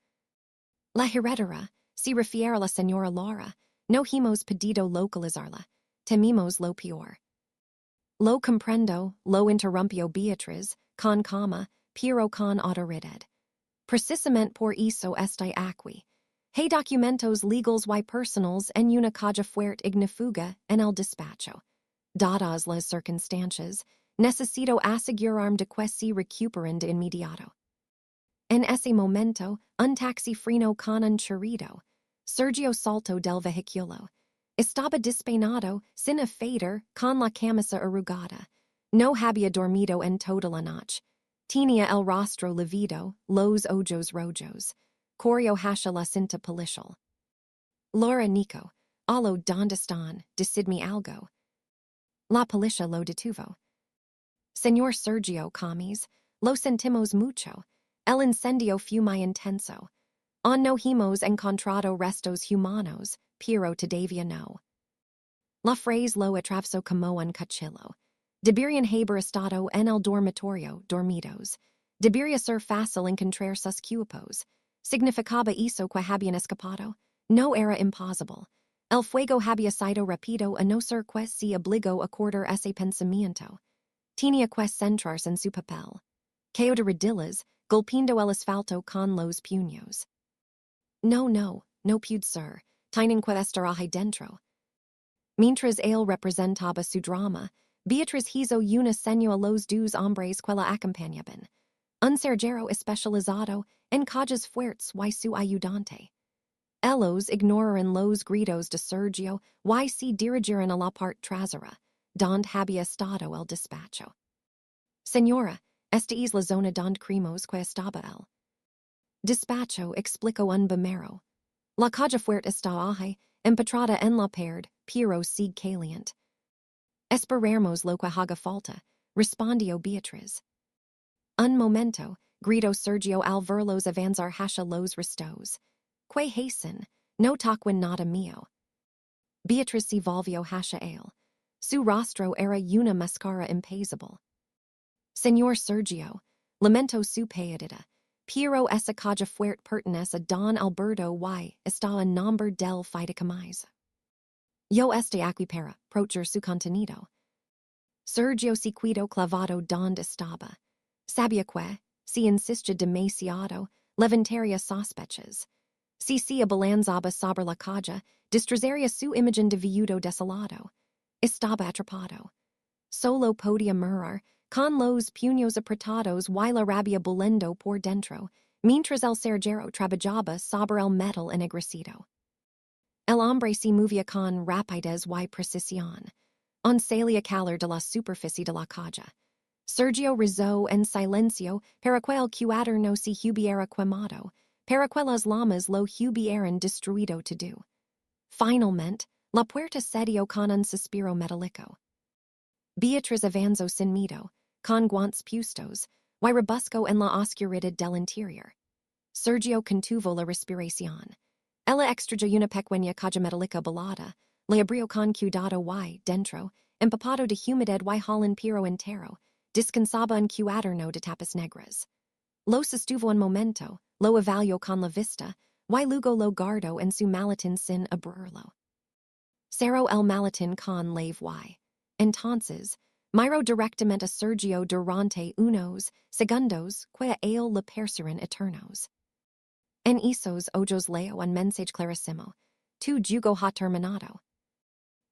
La heredera se refiere a la señora Laura. No hemos podido localizarla. Temimos lo peor. Lo comprendo, lo interrumpió Beatriz, con calma, pero con autoridad. Precisamente por eso estoy aquí. Hay documentos legals y personals en una caja fuerte ignífuga en el despacho. Dadas las circunstancias, necesito asegurarme de que se recuperen de inmediato. En ese momento, un taxi frenó con un chirrido. Sergio saltó del vehículo. Estaba despeinado, sin fader, con la camisa arrugada. No había dormido en toda la noche. Tenía el rostro livido, los ojos rojos. Corrió hacia la cinta policial. Laura Nico, allo donde están, decidme algo. La policía lo detuvo. Señor Sergio Camis, lo sentimos mucho. El incendio fue muy intenso. Aún no hemos encontrado restos humanos, pero todavía no. La frase lo atravesó como un cuchillo. Deberían haber estado en el dormitorio, dormidos. Debería ser fácil encontrar sus cuerpos. ¿Significaba eso que habían escapado? No era imposible. El fuego había sido rápido a no ser que se obligó a cortar ese pensamiento. Tenía que centrarse en su papel. Cayó de rodillas, golpeando el asfalto con los puños. No pude ser. Tienen que estar ahí dentro. Mientras él representaba su drama, Beatriz hizo una seña a los dos hombres que la acompañaban. Un sergero especializado en cajas fuertes y su ayudante. Ellos ignoraron los gritos de Sergio y se dirigieron a la parte trasera, donde había estado el despacho. Señora, esta es la zona donde creemos que estaba el despacho, explicó un bombero. La caja fuerte está ahí, empedrada en la pared, pero sigue caliente. Esperemos lo que haga falta, respondió Beatriz. Un momento, gritó Sergio al verlos avanzar hacia los restos. Que hacen, no toquen nada mío. Beatriz se volvió hacia él. Su rostro era una máscara impassible. Señor Sergio, lamento su pérdida, pero esa caja fuerte pertenece a Don Alberto y está en nombre del fideicomiso. Yo estoy aquí para proteger su contenido. Sergio se quedó clavado donde estaba. Sabía que, si insistía demasiado, levantaría sospechas. Si se abalanzaba sobre la caja, destrozaría su imagen de viudo desolado. Estaba atrapado. solo podia murar, con los puños apretados y la rabia bulendo por dentro, mientras el cergero trabajaba sobre el metal ennegrecido. El hombre se movía con rapidez y precisión. On salía calor de la superficie de la calle. Sergio rezó en silencio para que el cuadro no se hubiera quemado, para que las llamas lo hubieran destruido todo. Finalmente, la puerta cedió con un suspiro metálico. Beatriz avanzó sin miedo, con guantes puestos, y rebuscó en la oscuridad del interior. Sergio contuvo la respiración. Ella extrajo una pequeña caja metálica balada, le abrió con cuidado y, dentro, empapado de humedad y holland pero entero, descansaba un cuaderno de tapas negras. Lo sostuvo un momento, lo evaluó con la vista, y luego lo guardó en su maletín sin abrirlo. Cerró el maletín con lave y. Entonces, miró directamente a Sergio durante unos segundos que a él le parecieron eternos. En esos ojos leo un mensaje clarísimo. Tu jugo ha terminado.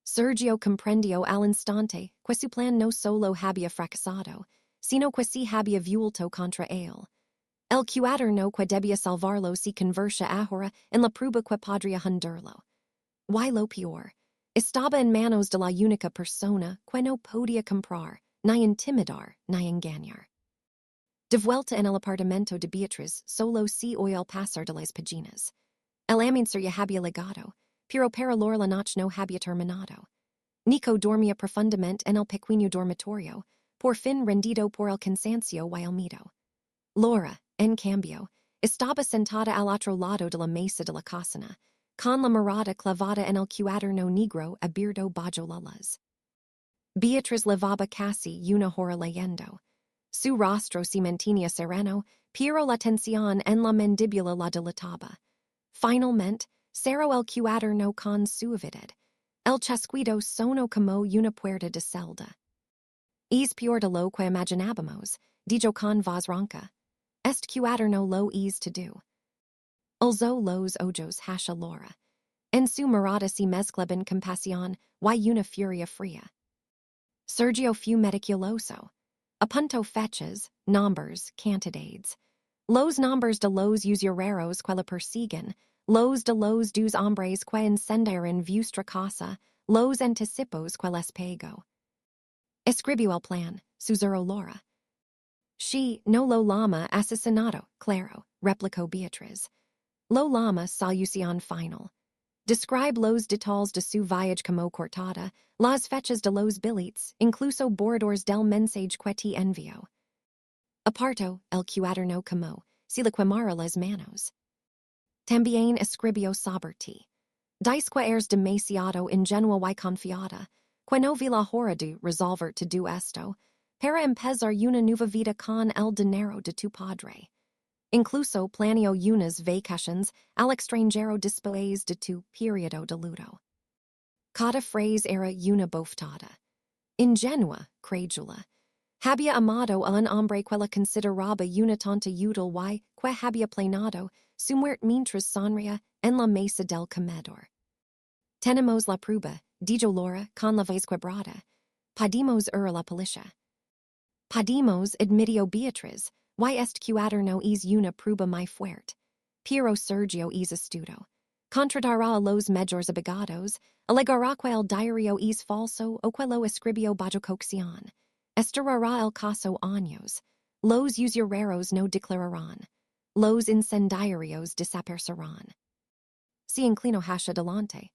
Sergio comprendió al instante que su plan no solo había fracasado, sino que se había vuelto contra él. El cuaderno que debía salvarlo se convertía ahora en la prueba que podría hundirlo. Y lo peor, estaba en manos de la única persona que no podía comprar, ni intimidar, ni engañar. De vuelta en el apartamento de Beatriz, solo se oyó pasar de las páginas. El anuncio ya había llegado, pero para Laura la noche no había terminado. Nico dormía profundamente en el pequeño dormitorio, por fin rendido por el cansancio y el miedo. Laura, en cambio, estaba sentada al otro lado de la mesa de la cocina, con la mirada clavada en el cuaderno negro abierto bajo la luz. Beatriz levaba casi una hora leyendo. Su rostro se mantenía sereno, pero la tensión en la mandíbula la dilataba. Finalmente, cerró el cuaderno con suavidad. El chasquido sonó como una puerta de celda. Es peor de lo que imaginábamos, dijo con voz ronca. Este cuaderno lo es todo. Alzó los ojos hacia Laura. En su mirada se mezclaban compasión y una furia fría. Sergio fue meticuloso. Apuntó fechas, nombres, cantidades. Los nombres de los usureros que la persiguen, los de los dos hombres que incendiaron vuestra casa, los anticipos que les pagó. Escribió el plan, susurró Laura. She no lo llama asesinato, claro, replicó Beatriz. Lo llama solución final. Describe los detalles de su viaje como cortada, las fechas de los billets, incluso borradores del mensaje que te envió. Apartó el cuaderno como si le quemara las manos. También escribió sobre ti. Dice que eres demasiado ingenua y confiada, que no vi la hora de resolver todo esto, para empezar una nueva vida con el dinero de tu padre. Incluso planeó unas vacaciones al extranjero después de tu periodo de luto. Cada frase era una bofetada. Ingenua, crédula. Había amado a un hombre que la consideraba una tonta útil y que había planeado su muerte mientras sonría en la mesa del comedor. Tenemos la prueba, dijo Laura con la voz quebrada. Podemos ir a la policía. Podemos, admitió Beatriz, y este cuaderno es una prueba muy fuerte. Pero Sergio es astuto. Contradará a los mejores abogados, alegará que el diario es falso o que lo escribió bajo coacción. Estirará el caso años. Los usureros no declararán. Los incendiarios desaparecerán. Se inclinó hacia adelante.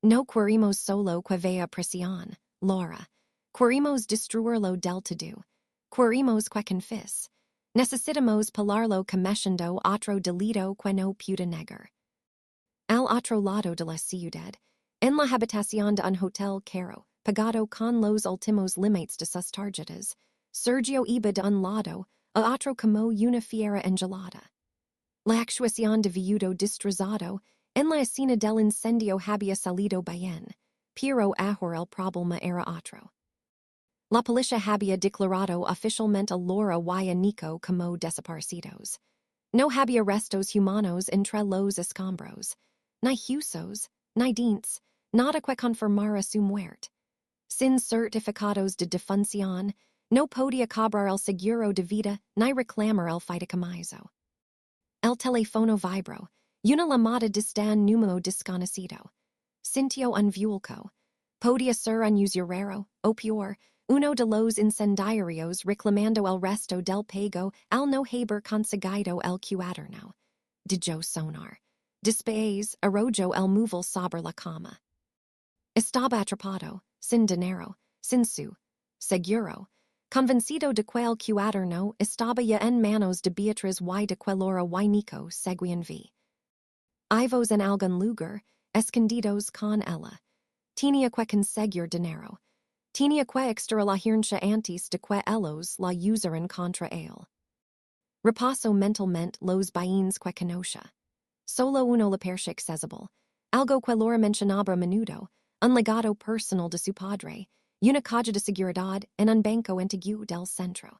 No queremos solo que vea presión, Laura. Queremos destruirlo del todo. Queremos que confes. Necesitamos pelarlo cometiendo otro delito que no pueda negar. Al otro lado de la ciudad, en la habitación de un hotel caro, pagado con los últimos límites de sus tarjetas, Sergio iba de un lado a otro como una fiera engelada. La actuación de viudo destrozado en la escena del incendio había salido bien, pero ahora el problema era otro. La policía había declarado oficialmente a Laura y a Nico como desaparecidos. No había restos humanos entre los escombros, ni huesos, ni dientes, nada que confirmara su muerte. Sin certificados de defunción, no podía cobrar el seguro de vida, ni reclamar el fideicomiso. El teléfono vibró, una llamada desde número desconocido. Sintió un vuelco. Podía ser un usurero, o peor, uno de los incendiarios reclamando el resto del pago al no haber conseguido el cuaderno. Dijo sonar. Después arrojó el móvil sobre la cama. Estaba atrapado, sin dinero, sin su seguro, convencido de que el cuaderno estaba ya en manos de Beatriz y de que Laura y Nico seguían vivos en algún lugar, escondidos con ella. Tenía que conseguir dinero. Tenía que extraer la herencia antes de que ellos la usaran contra él. Repaso mentalmente los bienes que conocía. Solo uno le parecía accesible, algo que Laura mencionaba a menudo, un legado personal de su padre, una caja de seguridad en un banco antiguo del centro.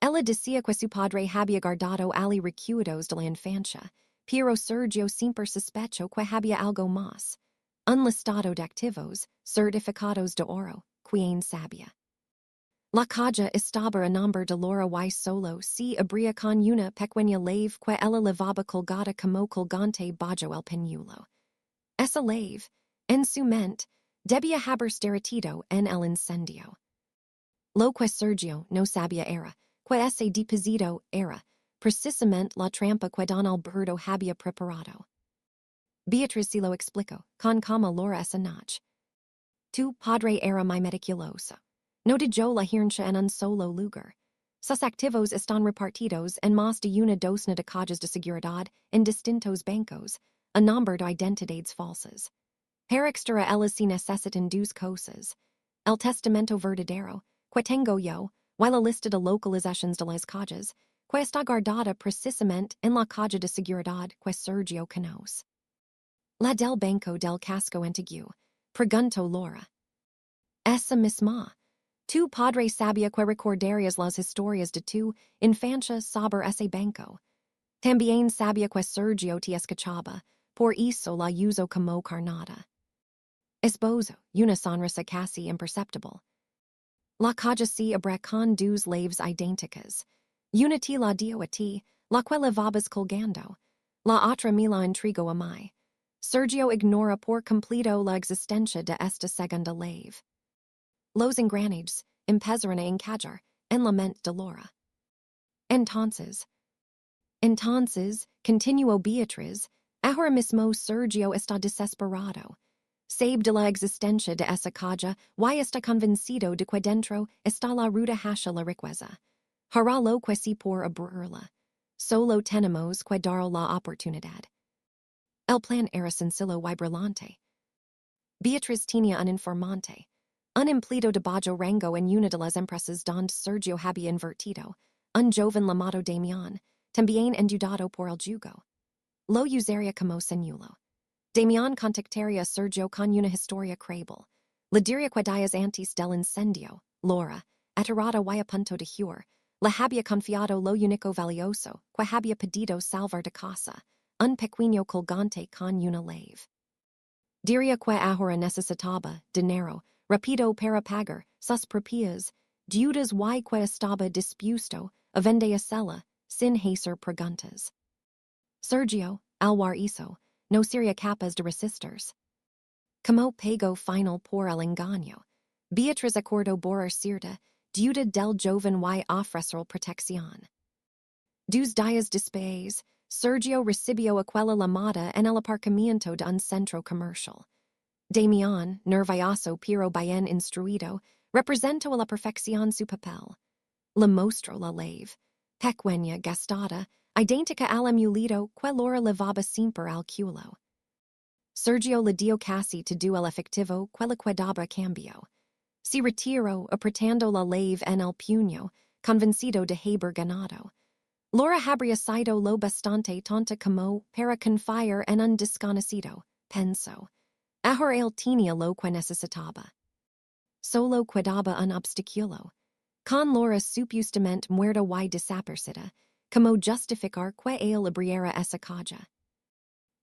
Ella decía que su padre había guardado ali recuerdos de la infancia, pero Sergio siempre sospechó que había algo más. Un listado de activos, certificados de oro, quien sabía. La caja estaba a nombre de Laura y solo si abría con una pequeña lave que ella levaba colgada como colgante bajo el pañuelo. Esa lave, en su mente, debía haber derretido en el incendio. Lo que Sergio no sabía era que ese depósito era precisamente la trampa que Don Alberto había preparado. Beatriz se lo explicó, con calma Laura esa noche. Tu padre era muy meticuloso. No dejó la herencia en un solo lugar. Sus activos están repartidos en más de una docena de cajas de seguridad en distintos bancos, a nombre de identidades falsas. Para extra ellas se necesitan dos cosas. El testamento verdadero, que tengo yo, y la lista de localizaciones de las cajas, que está guardada precisamente en la caja de seguridad que Sergio conoce. La del banco del casco antiguo, preguntó Laura. Esa misma. Tu padre sabía que recordarías las historias de tu infancia sobre ese banco. También sabía que Sergio te escuchaba, por eso la usó como carnada. Esbozo, una sonrisa casi imperceptible. La caja se abre con dos laves idénticas. Una te la dio a ti, la que levabas colgando. La otra me la entregó a mí. Sergio ignora por completo la existencia de esta segunda lave. Los engranajes empezaron a encajar en la mente de Laura. Entonces, continuó Beatriz, ahora mismo Sergio está desesperado. Sabe de la existencia de esa caja y está convencido de que dentro está la ruta hacia la riqueza. Hará lo que se por abrirla. Solo tenemos que dar la oportunidad. El plan era sencillo y brillante. Beatriz tenía un informante. Un empleado de bajo rango en una de las empresas donde Sergio había invertido, un joven llamado Damián, también endeudado por el yugo. Lo usaría como señuelo. Damián contactaría a Sergio con una historia creíble. Le diría que días antes del incendio, Laura, aterrada y a punto de huir, le había confiado lo único valioso que había pedido salvar de casa, un pequeño colgante con una lave. Diría que ahora necesitaba dinero rápido para pagar sus propias deudas y que estaba dispuesto a vendérsela sin hacer preguntas. Sergio, al ver eso, no sería capaz de resistirse. Como pago final por el engaño, Beatriz acordó borrar cierta deuda del joven y ofrecer protección. 2 días después, Sergio recibió aquella llamada en el aparcamiento de un centro comercial. Damián, nervioso pero bien instruido, representó a la perfección su papel. Le mostró la lave, pequeña, gastada, idéntica al amuleto que Laura levaba siempre al culo. Sergio le dio casi todo el efectivo que le quedaba cambio. Se retiró apretando la lave en el puño, convencido de haber ganado. Laura habría sido lo bastante tonta como para confiar en un desconocido, pensó. Ahora él tenía lo que necesitaba. Solo quedaba un obstáculo. Con Laura supuestamente muerta y desaparecida, como justificar que él abriera esa caja.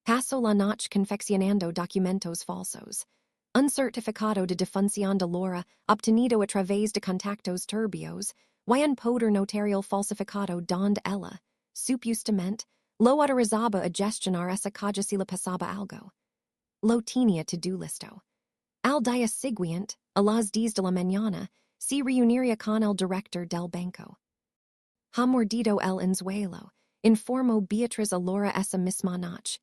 Pasó la noche confeccionando documentos falsos. Un certificado de defunción de Laura, obtenido a través de contactos turbios, y un poder notarial falsificado donde ella, supustamente, lo autorizaba a gestionar esa caja si le pasaba algo. Lo tenía to-do listo. Al día siguiente, a las 10 de la mañana, se reuniría con el director del banco. Ha mordido el anzuelo, informó Beatriz a Laura esa misma noche.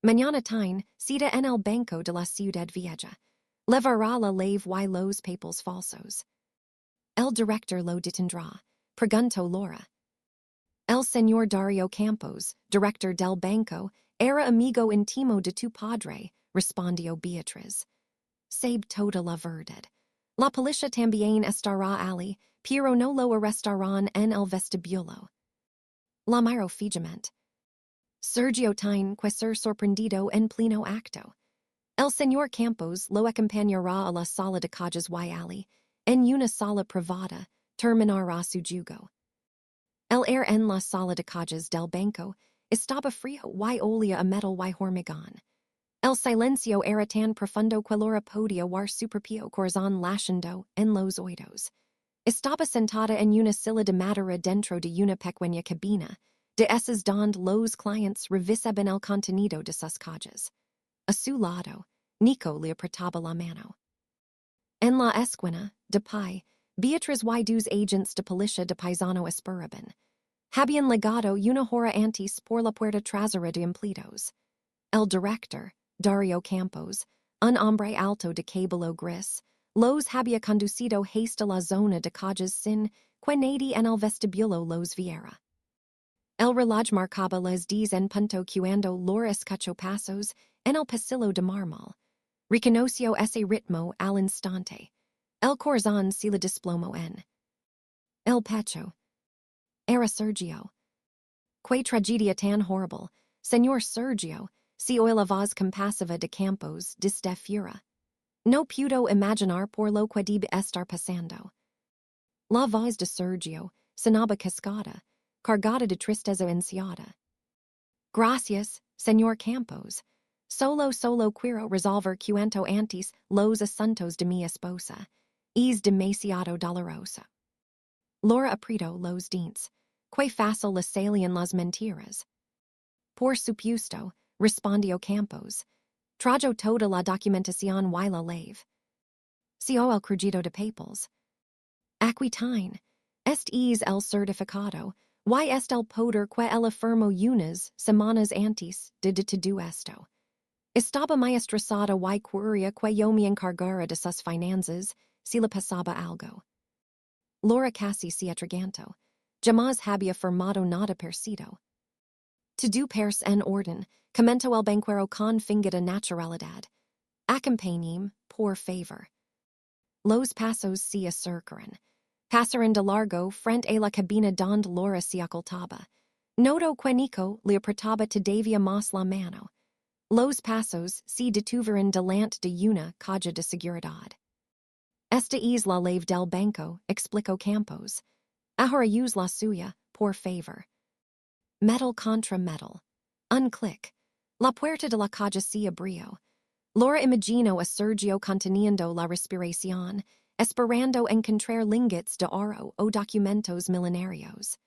Mañana tain, cita en el banco de la ciudad vieja. Levará la lave y los papeles falsos. El director lo detendrá, preguntó Laura. El señor Dario Campos, director del banco, era amigo intimo de tu padre, respondió Beatriz. Sabe toda la verdad. La policía también estará allí, pero no lo arrestarán en el vestibulo. La miró fijamente. Sergio tiene que ser sorprendido en pleno acto. El señor Campos lo acompañará a la sala de cajas y allí, en una sala privada, terminará su jugo. El aire en la sala de cajas del banco estaba frío y olía a metal y hormigón. El silencio era tan profundo que Laura podía oír su propio corazón latiendo en los oídos. Estaba sentada en una silla de madera dentro de una pequeña cabina, de esas donde los clientes revisaban el contenido de sus cajas. A su lado, Nico le apretaba la mano. En la esquina, de pie, Beatriz y dos agents de policía de paisano esperaban. Habían legado una hora antes por la puerta trasera de empleados. El director, Dario Campos, un hombre alto de cabello gris, los había conducido hasta la zona de cajas sin que nadie en el vestibulo los viera. El reloj marcaba las 10 en punto cuando Laura escuchó pasos en el pasillo de mármol. Reconoció ese ritmo al instante. El corazón se le desplomó en el pecho. Era Sergio. Qué tragedia tan horrible, señor Sergio, si oí la voz compasiva de Campos desde fuera. No pudo imaginar por lo que debe estar pasando. La voz de Sergio sonaba cascada, cargada de tristeza ansiada. Gracias, señor Campos. Solo quiero resolver cuanto antes los asuntos de mi esposa. Es demasiado dolorosa. Laura apretó los dientes. Qué fácil le salían las mentiras. Por supuesto, respondió Campos. Trajo toda la documentación y la lave. Sió el crujido de papeles. Aquí tiene. Este es el certificado, y este el poder que el afirmó unas semanas antes de todo esto. Estaba muy estresada y quería que yo me encargara de sus finanzas si le pasaba algo. Laura casi se atragantó. Jamás había firmado nada parecido. Todo parece en orden, comentó el banquero con fingida naturalidad. Acompañem, por favor. Los pasos se acercaron. Pasaron de largo frente a la cabina donde Laura se ocultaba. Notó que Nico le apretaba todavía más la mano. Los pasos se detuvieron delante de una caja de seguridad. Esta es la lave del banco, explicó Campos. Ahora use la suya, por favor. Metal contra metal. Un clic. La puerta de la caja se abrió. Laura imaginó a Sergio conteniendo la respiración, esperando encontrar lingotes de oro o documentos millenarios.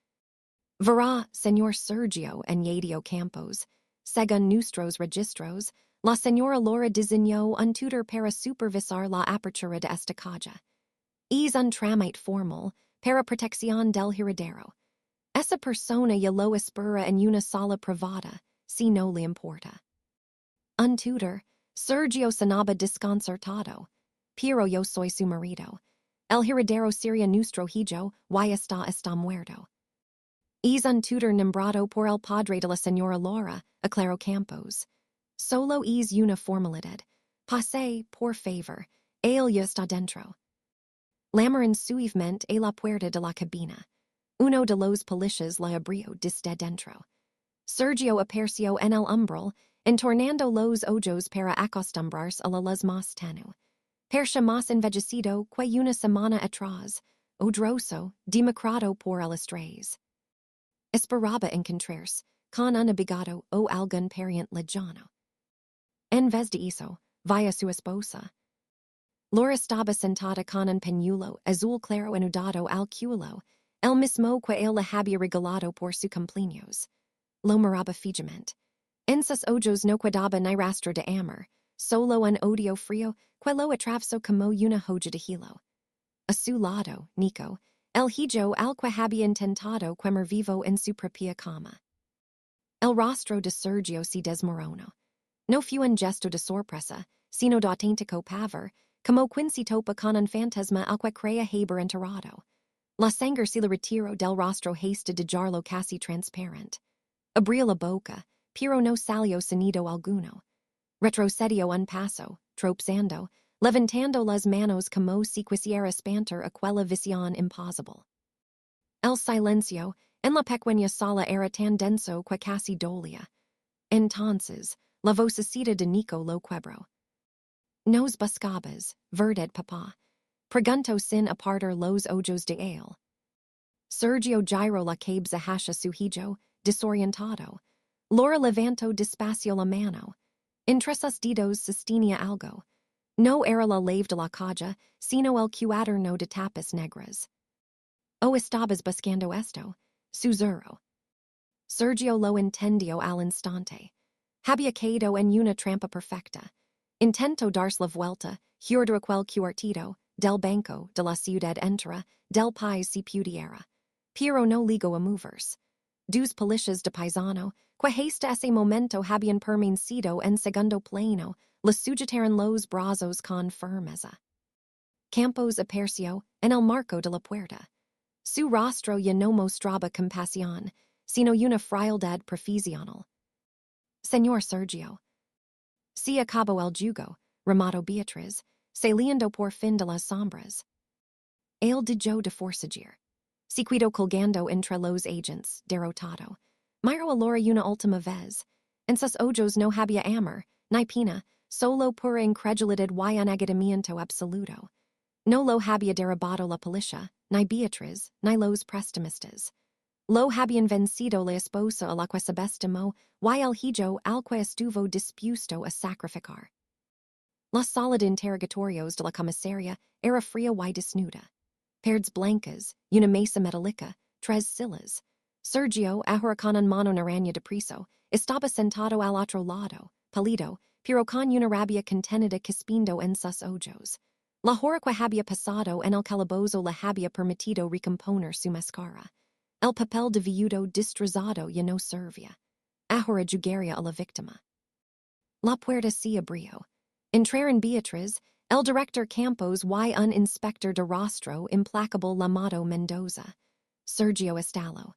Verá, señor Sergio, añadió Campos. Según nuestros registros, la señora Laura diseñó un tutor para supervisar la apertura de esta caja. Es un trámite formal para protección del heredero. Esa persona ya lo espera en una sala privada, si no le importa. Un tutor. Sergio sonaba desconcertado. Pero yo soy su marido. El heredero sería nuestro hijo, y está muerto. Es un tutor nombrado por el padre de la señora Laura, aclaró Campos. Solo es una formalidad. Pase, por favor. Él ya está dentro. Llamaron suavemente a la puerta de la cabina. Uno de los policías la abrió desde dentro. Sergio apareció en el umbral, entornando los ojos para acostumbrarse a la luz más tenue. Parecía más envejecido que una semana atrás, odroso, demacrado por el estrés. Esperaba encontrarse con un abogado o algún pariente lejano. En vez de eso, vaya su esposa. Laura estaba sentada con un peñuelo azul claro anudado al cuello, el mismo que él le había regalado por su cumpleaños. Lo miraba fijamente. En sus ojos no quedaba ni rastro de amor, solo un odio frío que lo atravesó como una hoja de hilo. A su lado, Nico, el hijo al que había intentado quemar vivo en su propia cama. El rostro de Sergio se desmoronó. No fue un gesto de sorpresa, sino de auténtico pavor, como quien topa con un fantasma al que crea haber enterrado. La sangre se le retiró del rostro hasta dejarlo casi transparente. Abrió la boca, pero no salió sonido alguno. Retrocedió un paso, tropezando, levantando las manos como si quisiera espantar aquella visión imposible. El silencio, en la pequeña sala era tan denso que casi dolía. Entonces, la vocecita de Nico lo quebró. Nos buscabas, verdad papá? Preguntó sin apartar los ojos de él. Sergio giró la cabeza hacia su hijo, desorientado. Laura levantó despacio la mano. Entre sus dedos sostenía algo. No era la lave de la caja, sino el cuaderno de tapas negras. O estabas buscando esto, susurró. Sergio lo entendió al instante. Había caído en una trampa perfecta. Intentó darse la vuelta, hurtar aquel cuartito, del banco, de la ciudad entera, del país si pudiera. Pero no ligó a moverse. Dos policías de paisano, que hasta ese momento habían permanecido en segundo plano, le sujetaron los brazos con firmeza. Campos apareció en el marco de la puerta. Su rostro ya no mostraba compasión, sino una frialdad profesional. Señor Sergio. Se acabó el jugo, remató Beatriz, saliendo por fin de las sombras. Él dejó de forcejear. Se quedó colgando entre los agents, derrotado. Miró a Laura una última vez. En sus ojos no había amor, ni pena, solo pura incredulidad y un agotamiento absoluto. No lo había derribado la policía, ni Beatriz, ni los prestamistas. Lo habían vencido la esposa a la que subestimó y el hijo al que estuvo dispuesto a sacrificar. La sala de interrogatorios de la comisaria era fría y desnuda. Paredes blancas, una mesa metálica, tres sillas. Sergio, ahora con un mano naranja de preso, estaba sentado al otro lado, pálido, pero con una rabia contenida cuspiendo en sus ojos. La hora que había pasado en el calabozo le había permitido recomponer su máscara. El papel de viudo destrozado ya no servía. Ahora jugaría a la víctima. La puerta se abrió. Entraron Beatriz, el director Campos y un inspector de rostro implacable llamado Mendoza. Sergio estalló.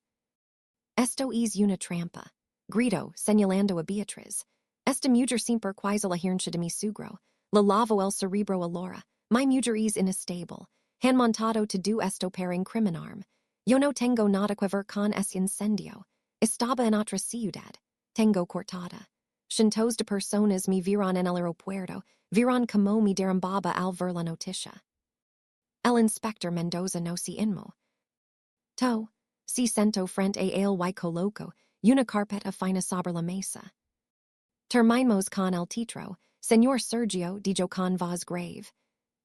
Esto es una trampa. Gritó, señalando a Beatriz. Esta mujer siempre quasi la hirncha de mi sugro. Le lavo el cerebro a Laura. Mi mujer es inestable. Han montado todo esto para incriminarme. Yo no tengo nada que ver con ese incendio. Estaba en otra ciudad. Tengo cortada. Cientos de personas me vieron en el aeropuerto, vieron como me derrumbaba al ver la noticia. El inspector Mendoza no se inmó. Se sentó frente a él y colocó una carpeta fina sobre la mesa. Terminamos con el titro, Señor Sergio, dijo con voz grave.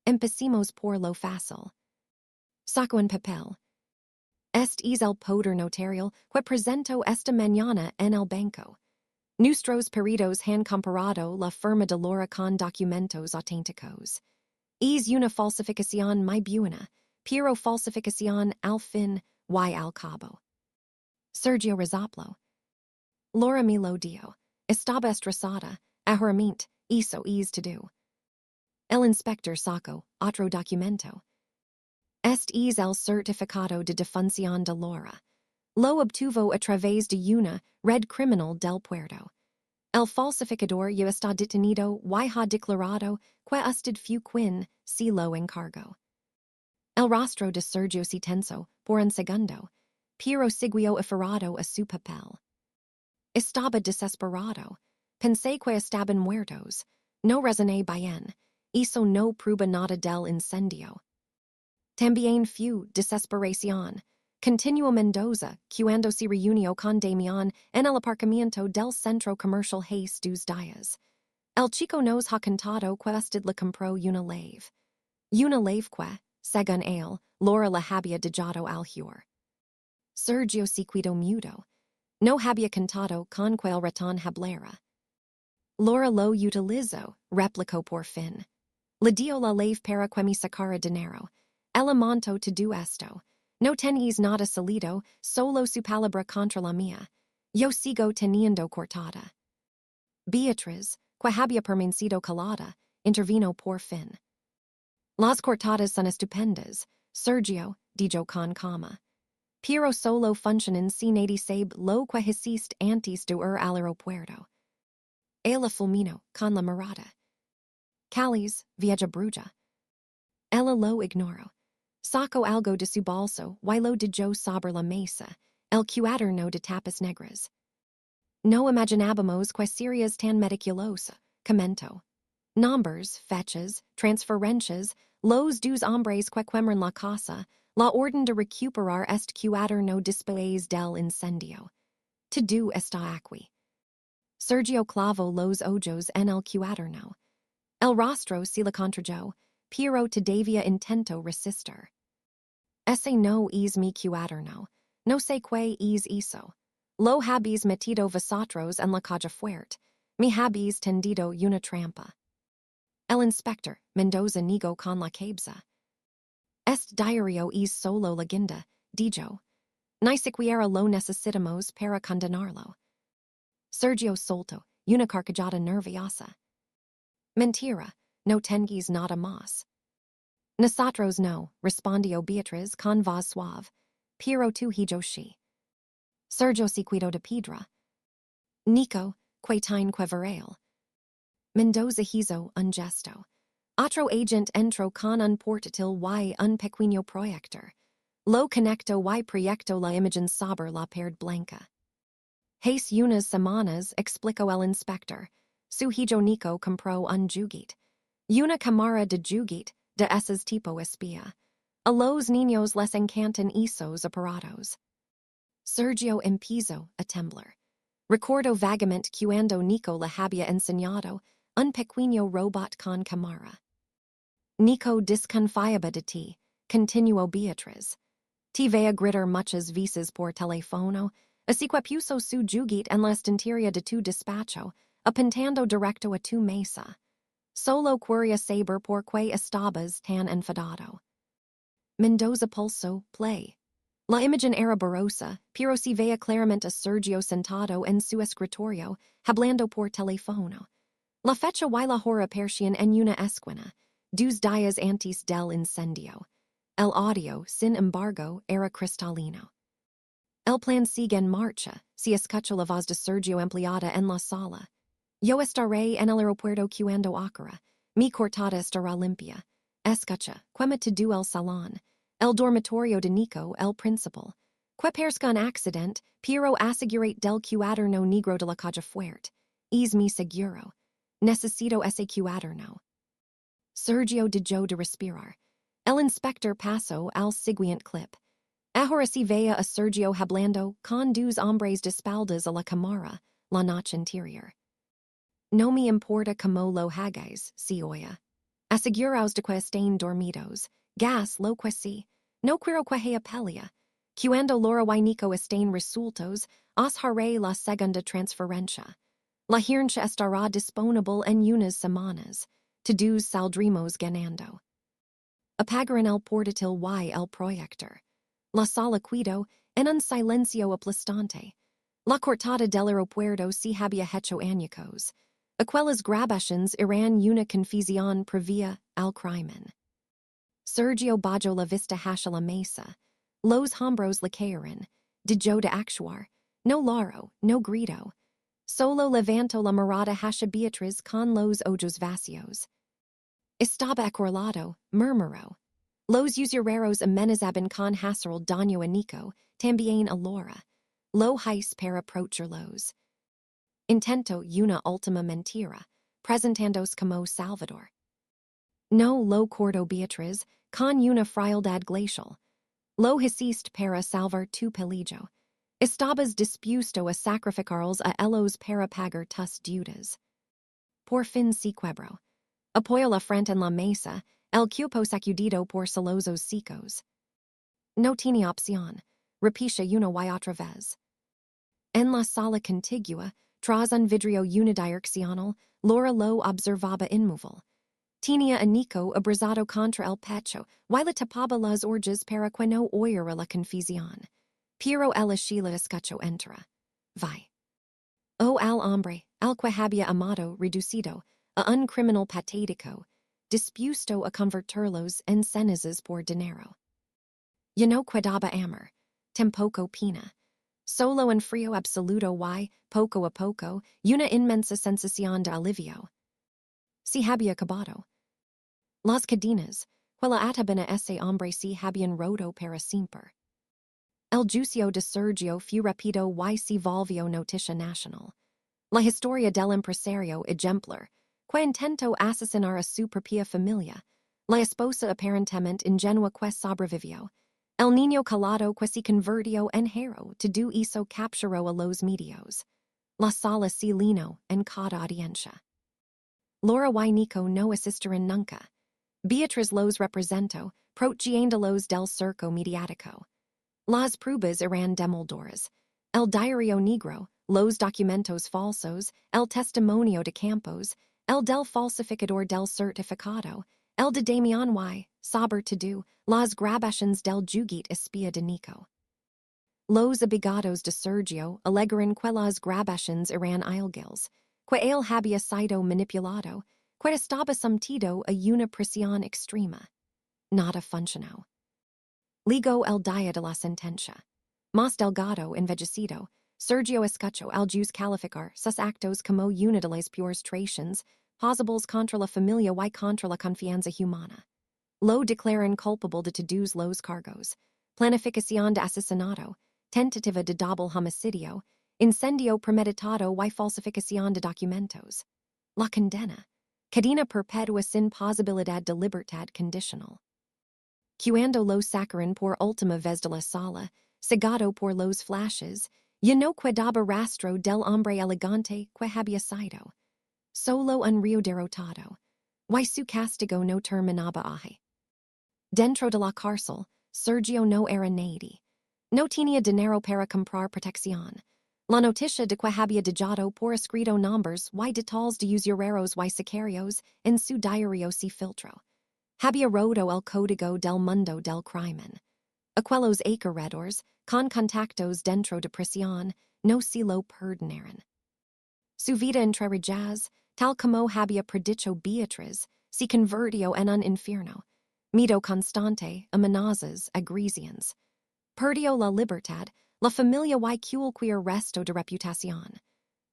Empecemos por lo fácil. Saco un papel. Este es el poder notarial que presento esta mañana en el banco. Nuestros peritos han comparado la firma de Laura con documentos auténticos. Es una falsificación muy buena, pero falsificación al fin y al cabo. Sergio resopló. Laura me lo dio. Estaba estresada, ahorramente, eso es todo. El inspector sacó otro documento. Este es el certificado de defunción de Laura. Lo obtuvo a través de una red criminal del puerto. El falsificador ya está detenido y ha declarado que usted fue quien se lo encargó. El rostro de Sergio se tensó por un segundo, pero siguió aferrado a su papel. Estaba desesperado. Pensé que estaban muertos. No razoné bien. Eso no prueba nada del incendio. También fue desesperación. Continuó Mendoza, cuando se reunió con Damián en el aparcamiento del centro comercial hace 2 días. El chico nos ha contado que usted le compró una lave. Una laveque, segun ale, Laura la habia digiato al hur. Sergio sequido mudo. No habia cantado conquel reton hablera. Laura lo utilizo, replico por fin. La dio la lave para que mi sacara dinero. Ella monto to do esto. No tenis nada salido, solo su palabra contra la mía. Yo sigo teniendo cortada. Beatriz, que había permanecido calada, intervino por fin. Las cortadas son estupendas, Sergio, dijo con calma. Pero solo funcionan si nadie sabe lo que hiciste antes de ir al aeropuerto. Ella fulminó con la mirada. Calis, vieja bruja. Ella lo ignoró. Saco algo de su bolso y lo dejó sobre la mesa, el cuaderno de tapas negras. No imaginábamos que serías tan meticulosa, comentó. Nombres, fechas, transferencias, los dos hombres que quemaron la casa, la orden de recuperar este cuaderno después del incendio. Todo está aquí. Sergio clavó los ojos en el cuaderno. El rostro se le contrajo, pero todavía intentó resistir. Ese no es mi cuaderno. No sé qué es eso. Lo habéis metido vosotros en la caja fuerte. Me habéis tendido una trampa. El inspector, Mendoza negó con la cabeza. Este diario es solo leyenda, dijo. Ni siquiera lo necesitamos para condenarlo. Sergio soltó, una carcajada nerviosa. Mentira, no tengas nada más. Nosotros no, respondió Beatriz con voz suave, pero tú hijo she. Sergio seguido de piedra. Nico, que time que verel. Mendoza hizo un gesto. Otro agent entró con un portátil y un pequeño proyector. Lo conectó y proyectó la imagen sobre la pared blanca. Hace unas semanas, explicó el inspector, su hijo Nico compró un juguete. Una cámara de juguete, de esas tipo espía. A los niños les encantan esos aparatos. Sergio empezó a temblar. Recordó vagamente cuando Nico le había enseñado un pequeño robot con cámara. Nico desconfiaba de ti, continuó Beatriz. Te vea gritar muchas veces por teléfono, así que puso su juguete en la estantería de tu despacho, apuntando directo a tu mesa. Solo quería saber por qué estabas tan enfadado. Mendoza pulsó play. La imagen era borrosa, pero se veía claramente a Sergio sentado en su escritorio, hablando por teléfono. La fecha y la hora aparecían en una esquina, 2 días antes del incendio. El audio, sin embargo, era cristalino. El plan sigue en marcha, se escuchó la voz de Sergio empleada en la sala. Yo estaré en el aeropuerto cuando ocurra. Mi cortada estará limpia. Escucha, quema todo el salón. El dormitorio de Nico, el principal. Que parezca un accident, pero asegurate del cuaderno negro de la caja fuerte. Es mi seguro. Necesito ese cuaderno. Sergio dejó de respirar. El inspector pasó al siguiente clip. Ahora se veía a Sergio hablando con 2 hombres de espaldas a la cámara, la noche interior. No me importa cómo lo hagáis, si oya. Aseguraos de que estén dormidos. Gas lo que sí. No quiero que haya pelea. Cuando Laura y Nico estén resueltos, os haré la segunda transferencia. La herencia estará disponible en unas semanas. Todos saldremos ganando. Apagaron el portátil y el proyector. La sala quedó en un silencio aplastante. La cortada del aeropuerto se había hecho añicos. Aquellas grabaciones eran una confusión previa al crimen. Sergio bajó la vista hacia la mesa. Los hombros le cayeron. Dejó de actuar. No laro, no grito. Solo levantó la mirada hacia Beatriz con los ojos vacíos. Estaba acorralado, murmuró. Los usureros amenazaban con hacer daño a Nico, también a Laura. Lo hice para protegerlos. Intento una última mentira, presentándose como Salvador. No lo cortó Beatriz, con una frialdad glacial. Lo hiciste para salvar tu pelillo. Estabas dispuesto a sacrificarlos a ellos para pagar tus deudas. Por fin se quebró. Apoyó la frente en la mesa, El cupo sacudido por celosos secos. No tiene opción. Repisha una y otra vez. En la sala contigua, tras un vidrio unidireccional, Laura lo observaba inmóvil. Tenía a Nico abrazado contra el pecho, y le tapaba las orejas para que no oyera la confusión. Pero el Sheila escuchó entra. Vi. O al hombre, al que había amado reducido, a un criminal patético, dispuesto a convertirlos en cenizas por dinero. Ya no quedaba amor, tampoco pena. Solo un frío absoluto y, poco a poco, una inmensa sensación de alivio. Si había acabado. Las cadenas, que la ataban a ese hombre si habían roto para siempre. El juicio de Sergio fu rapido y se volvió noticia nacional. La historia del empresario ejemplar, que intentó asesinar a su propia familia, la esposa aparentemente ingenua que sobrevivió, el niño calado que se convirtió en héroe to do eso capturó a los medios. La sala se llenó en cada audiencia. Laura y Nico no asistiron nunca. Beatriz los representó, protegiéndolos del cerco mediático. Las pruebas eran demoledoras. El diario negro, los documentos falsos, el testimonio de Campos, el del falsificador del certificado, el de Damián y, sobre todo, las grabaciones del jugit espía de Nico. Los abogados de Sergio alegaron que las grabaciones eran ilegales, que él había sido manipulado, que estaba sometido a una presión extrema. Nada funcionó. Ligo el día de la sentencia. Más delgado envejecido, Sergio escuchó al juez calificar sus actos como una de las peores traiciones posibles contra la familia y contra la confianza humana. Lo declaran culpable de todos los cargos: planificación de asesinato, tentativa de doble homicidio, incendio premeditado y falsificación de documentos. La condena: cadena perpetua sin posibilidad de libertad condicional. Cuando lo sacaron por última vez de la sala, cegado por los flashes, ya no quedaba rastro del hombre elegante que había sido. Solo un río derrotado. Y su castigo no terminaba ahí. Dentro de la cárcel, Sergio no era nadie. No tenía dinero para comprar protección. La noticia de que había dejado por escrito nombres y detalles de usureros y sicarios en su diario se filtró. Había roto el código del mundo del crimen. Aquellos alrededores, con contactos dentro de prisión, no se lo perdonaron. Su vida entre rejas, tal como había predicho Beatriz, se convirtió en un infierno. Miedo constante, amenazas, agresiones. Perdió la libertad, la familia y cualquier resto de reputación.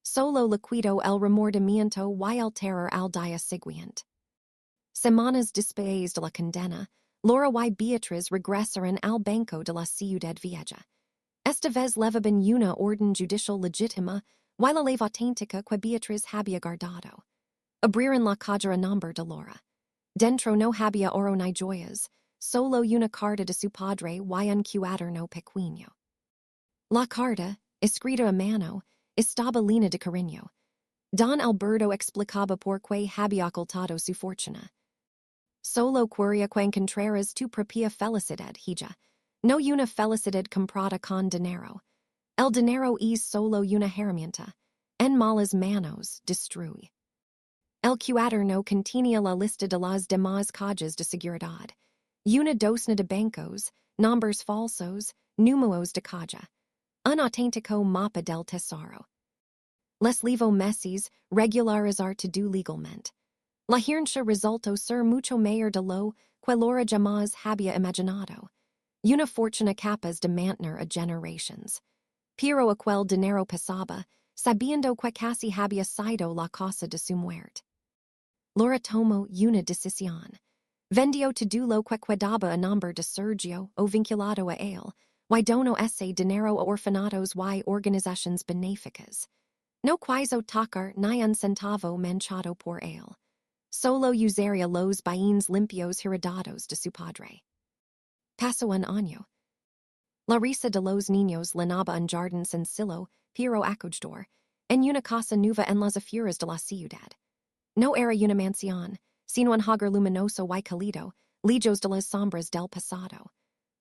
Solo le quedó el remordimiento y el terror al día siguiente. Semanas después de la condena, Laura y Beatriz regresaron al banco de la ciudad vieja. Esta vez levaban una orden judicial legítima, y la leva auténtica que Beatriz había guardado. Abrieron la caja a nombre de Laura. Dentro no había oro ni joyas, solo una carta de su padre y un cuaderno pequeño. La carta, escrita a mano, estaba llena de cariño. Don Alberto explicaba por qué había ocultado su fortuna. Solo quería que encontraras tu propia felicidad, hija. No una felicidad comprada con dinero. El dinero es solo una herramienta. En malas manos, destruye. El cuaderno contenía la lista de las demás cajas de seguridad. Una docena de bancos, nombres falsos, números de caja. Un auténtico mapa del tesoro. Les levo meses regularizar todo legalmente. La herencia resultó ser mucho mayor de lo que Laura jamás había imaginado. Una fortuna capaz de mantener a generations. Pero aquel dinero pasaba, sabiendo que casi había sido la causa de su muerte. Laura tomó una decisión. Vendió todo lo que quedaba a nombre de Sergio o vinculado a él, y donó ese dinero a orfanatos y organizaciones benéficas. No quiso tocar ni un centavo manchado por él. Solo usaría los bienes limpios heredados de su padre. Pasó un año. La risa de los niños llenaba un jardín sencillo, pero acogedor, en una casa nueva en las afueras de la ciudad. No era una mansión, Sin un hogar luminoso y cálido, lejos de las sombras del pasado.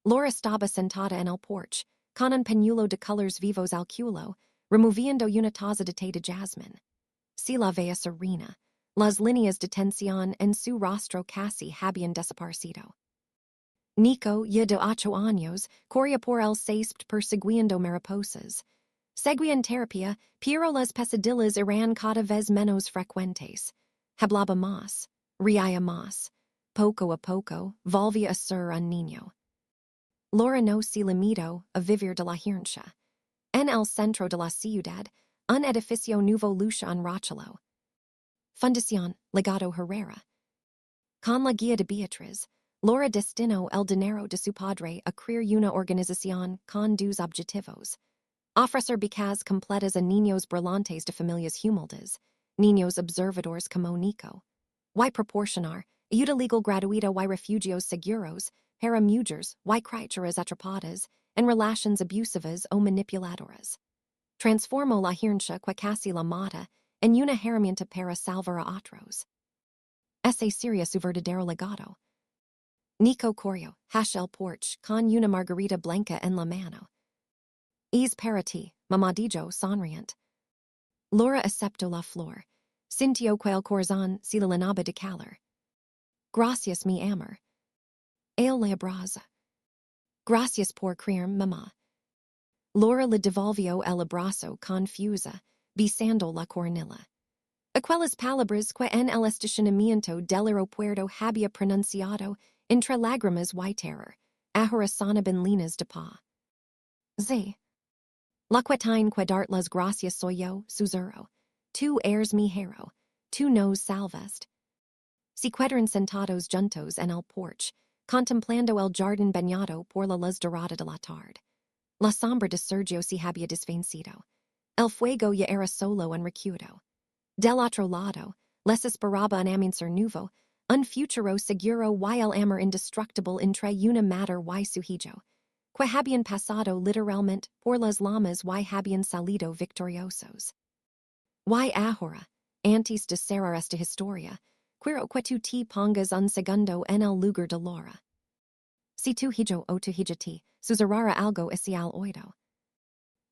Laura estaba sentada en el porche, con un pañuelo de colores vivos al culo, removiendo una taza de té de jasmine. Si la veía serena, las líneas de tensión en su rostro casi habían desaparecido. Nico, ya de 8 años, corría por el césped persiguiendo mariposas. Seguían terapia, pero las pesadillas eran cada vez menos frecuentes. Hablaba más, reía más. Poco a poco, volvía a ser un niño. Laura no se limitó a vivir de la herencia. En el centro de la ciudad, un edificio nuevo lucha en Rochelo. Fundación Legado Herrera. Con la guía de Beatriz, Laura destinó el dinero de su padre a crear una organización con dos objetivos. Ofrecer becas completas a niños brillantes de familias humildes, niños observadores como Nico. Y proporcionar ayuda legal gratuita y refugios seguros para mujeres y criaturas atrapadas en relaciones abusivas o manipuladoras. Transformó la herencia que casi la mata en una herramienta para salvar a otros. Ese sería su verdadero legado. Nico corrió hacia el porche con una margarita blanca en la mano. Es para ti, mamá dijo sonriente. Laura aceptó la flor. Sintió que el corazón se le llenaba de calor. Gracias, mi amor. Él le abraza. Gracias por creerme, mamá. Laura le devolvió el abrazo confusa, besando la coronilla. Aquellas palabras que en el estacionamiento del aeropuerto había pronunciado entre lágrimas y terror, ahora sonaban líneas de paz. Sí. La cuetain que dart las gracias soy yo, susurro. Tú eres mi hero. Tú nos salvaste. Se quedaron sentados juntos en el porche, contemplando el jardín bañado por la luz dorada de la tarde. La sombra de Sergio se había desvanecido. El fuego ya era solo un recuerdo. Del otro lado, les esperaba un amanecer nuevo, un futuro seguro y el amor indestructible entre una madre y su hijo, que habían pasado literalmente por las llamas y habían salido victoriosos. Y ahora, antes de cerrar esta historia, quiero que tú te pongas un segundo en el lugar de Laura. Si tu hijo o tu hija te susurrara algo hacia el oído,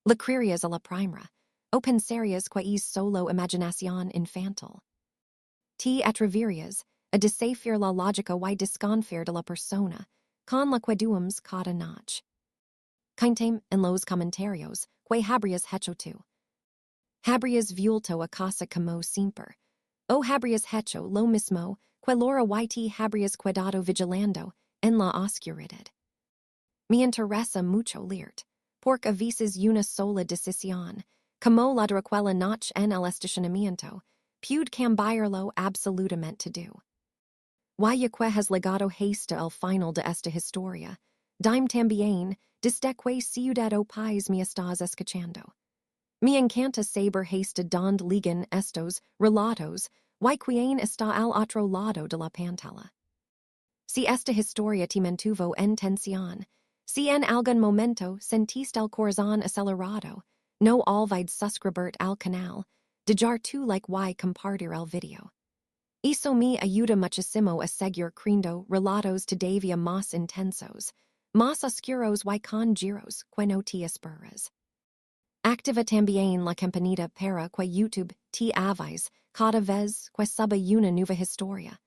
le creerías a la primera, o pensarías que es solo imaginación infantil. Te atreverías a desafiar la lógica y desconfiar de la persona con la que duermes cada noche. Cuéntame en los comentarios que habrías hecho tú. Habrías vuelto a casa como siempre, o habrías hecho lo mismo que Laura y te habrías quedado vigilando en la oscuridad. Me interesa mucho leerte, porque a veces una sola decisión, como la de aquella noche en el estacionamiento, puede cambiarlo absolutamente todo. Y que has legado hasta el final de esta historia, dime también desde que ciudad o país me estás escuchando. Me encanta saber hasta donde ligan estos relatos y quién está al otro lado de la pantalla. Si esta historia te mantuvo en tensión, si en algún momento sentiste el corazón acelerado, no olvides suscribirte al canal, dejar tu like y compartir el video. Eso me ayuda muchísimo a seguir creando relatos todavía más intensos, más oscuros y con giros que no te esperas. Activa también la campanita para que YouTube te avise cada vez que suba una nueva historia,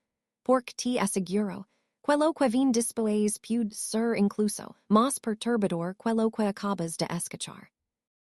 porque te aseguro que lo que ven después puede ser incluso más perturbador que lo que acabas de escuchar.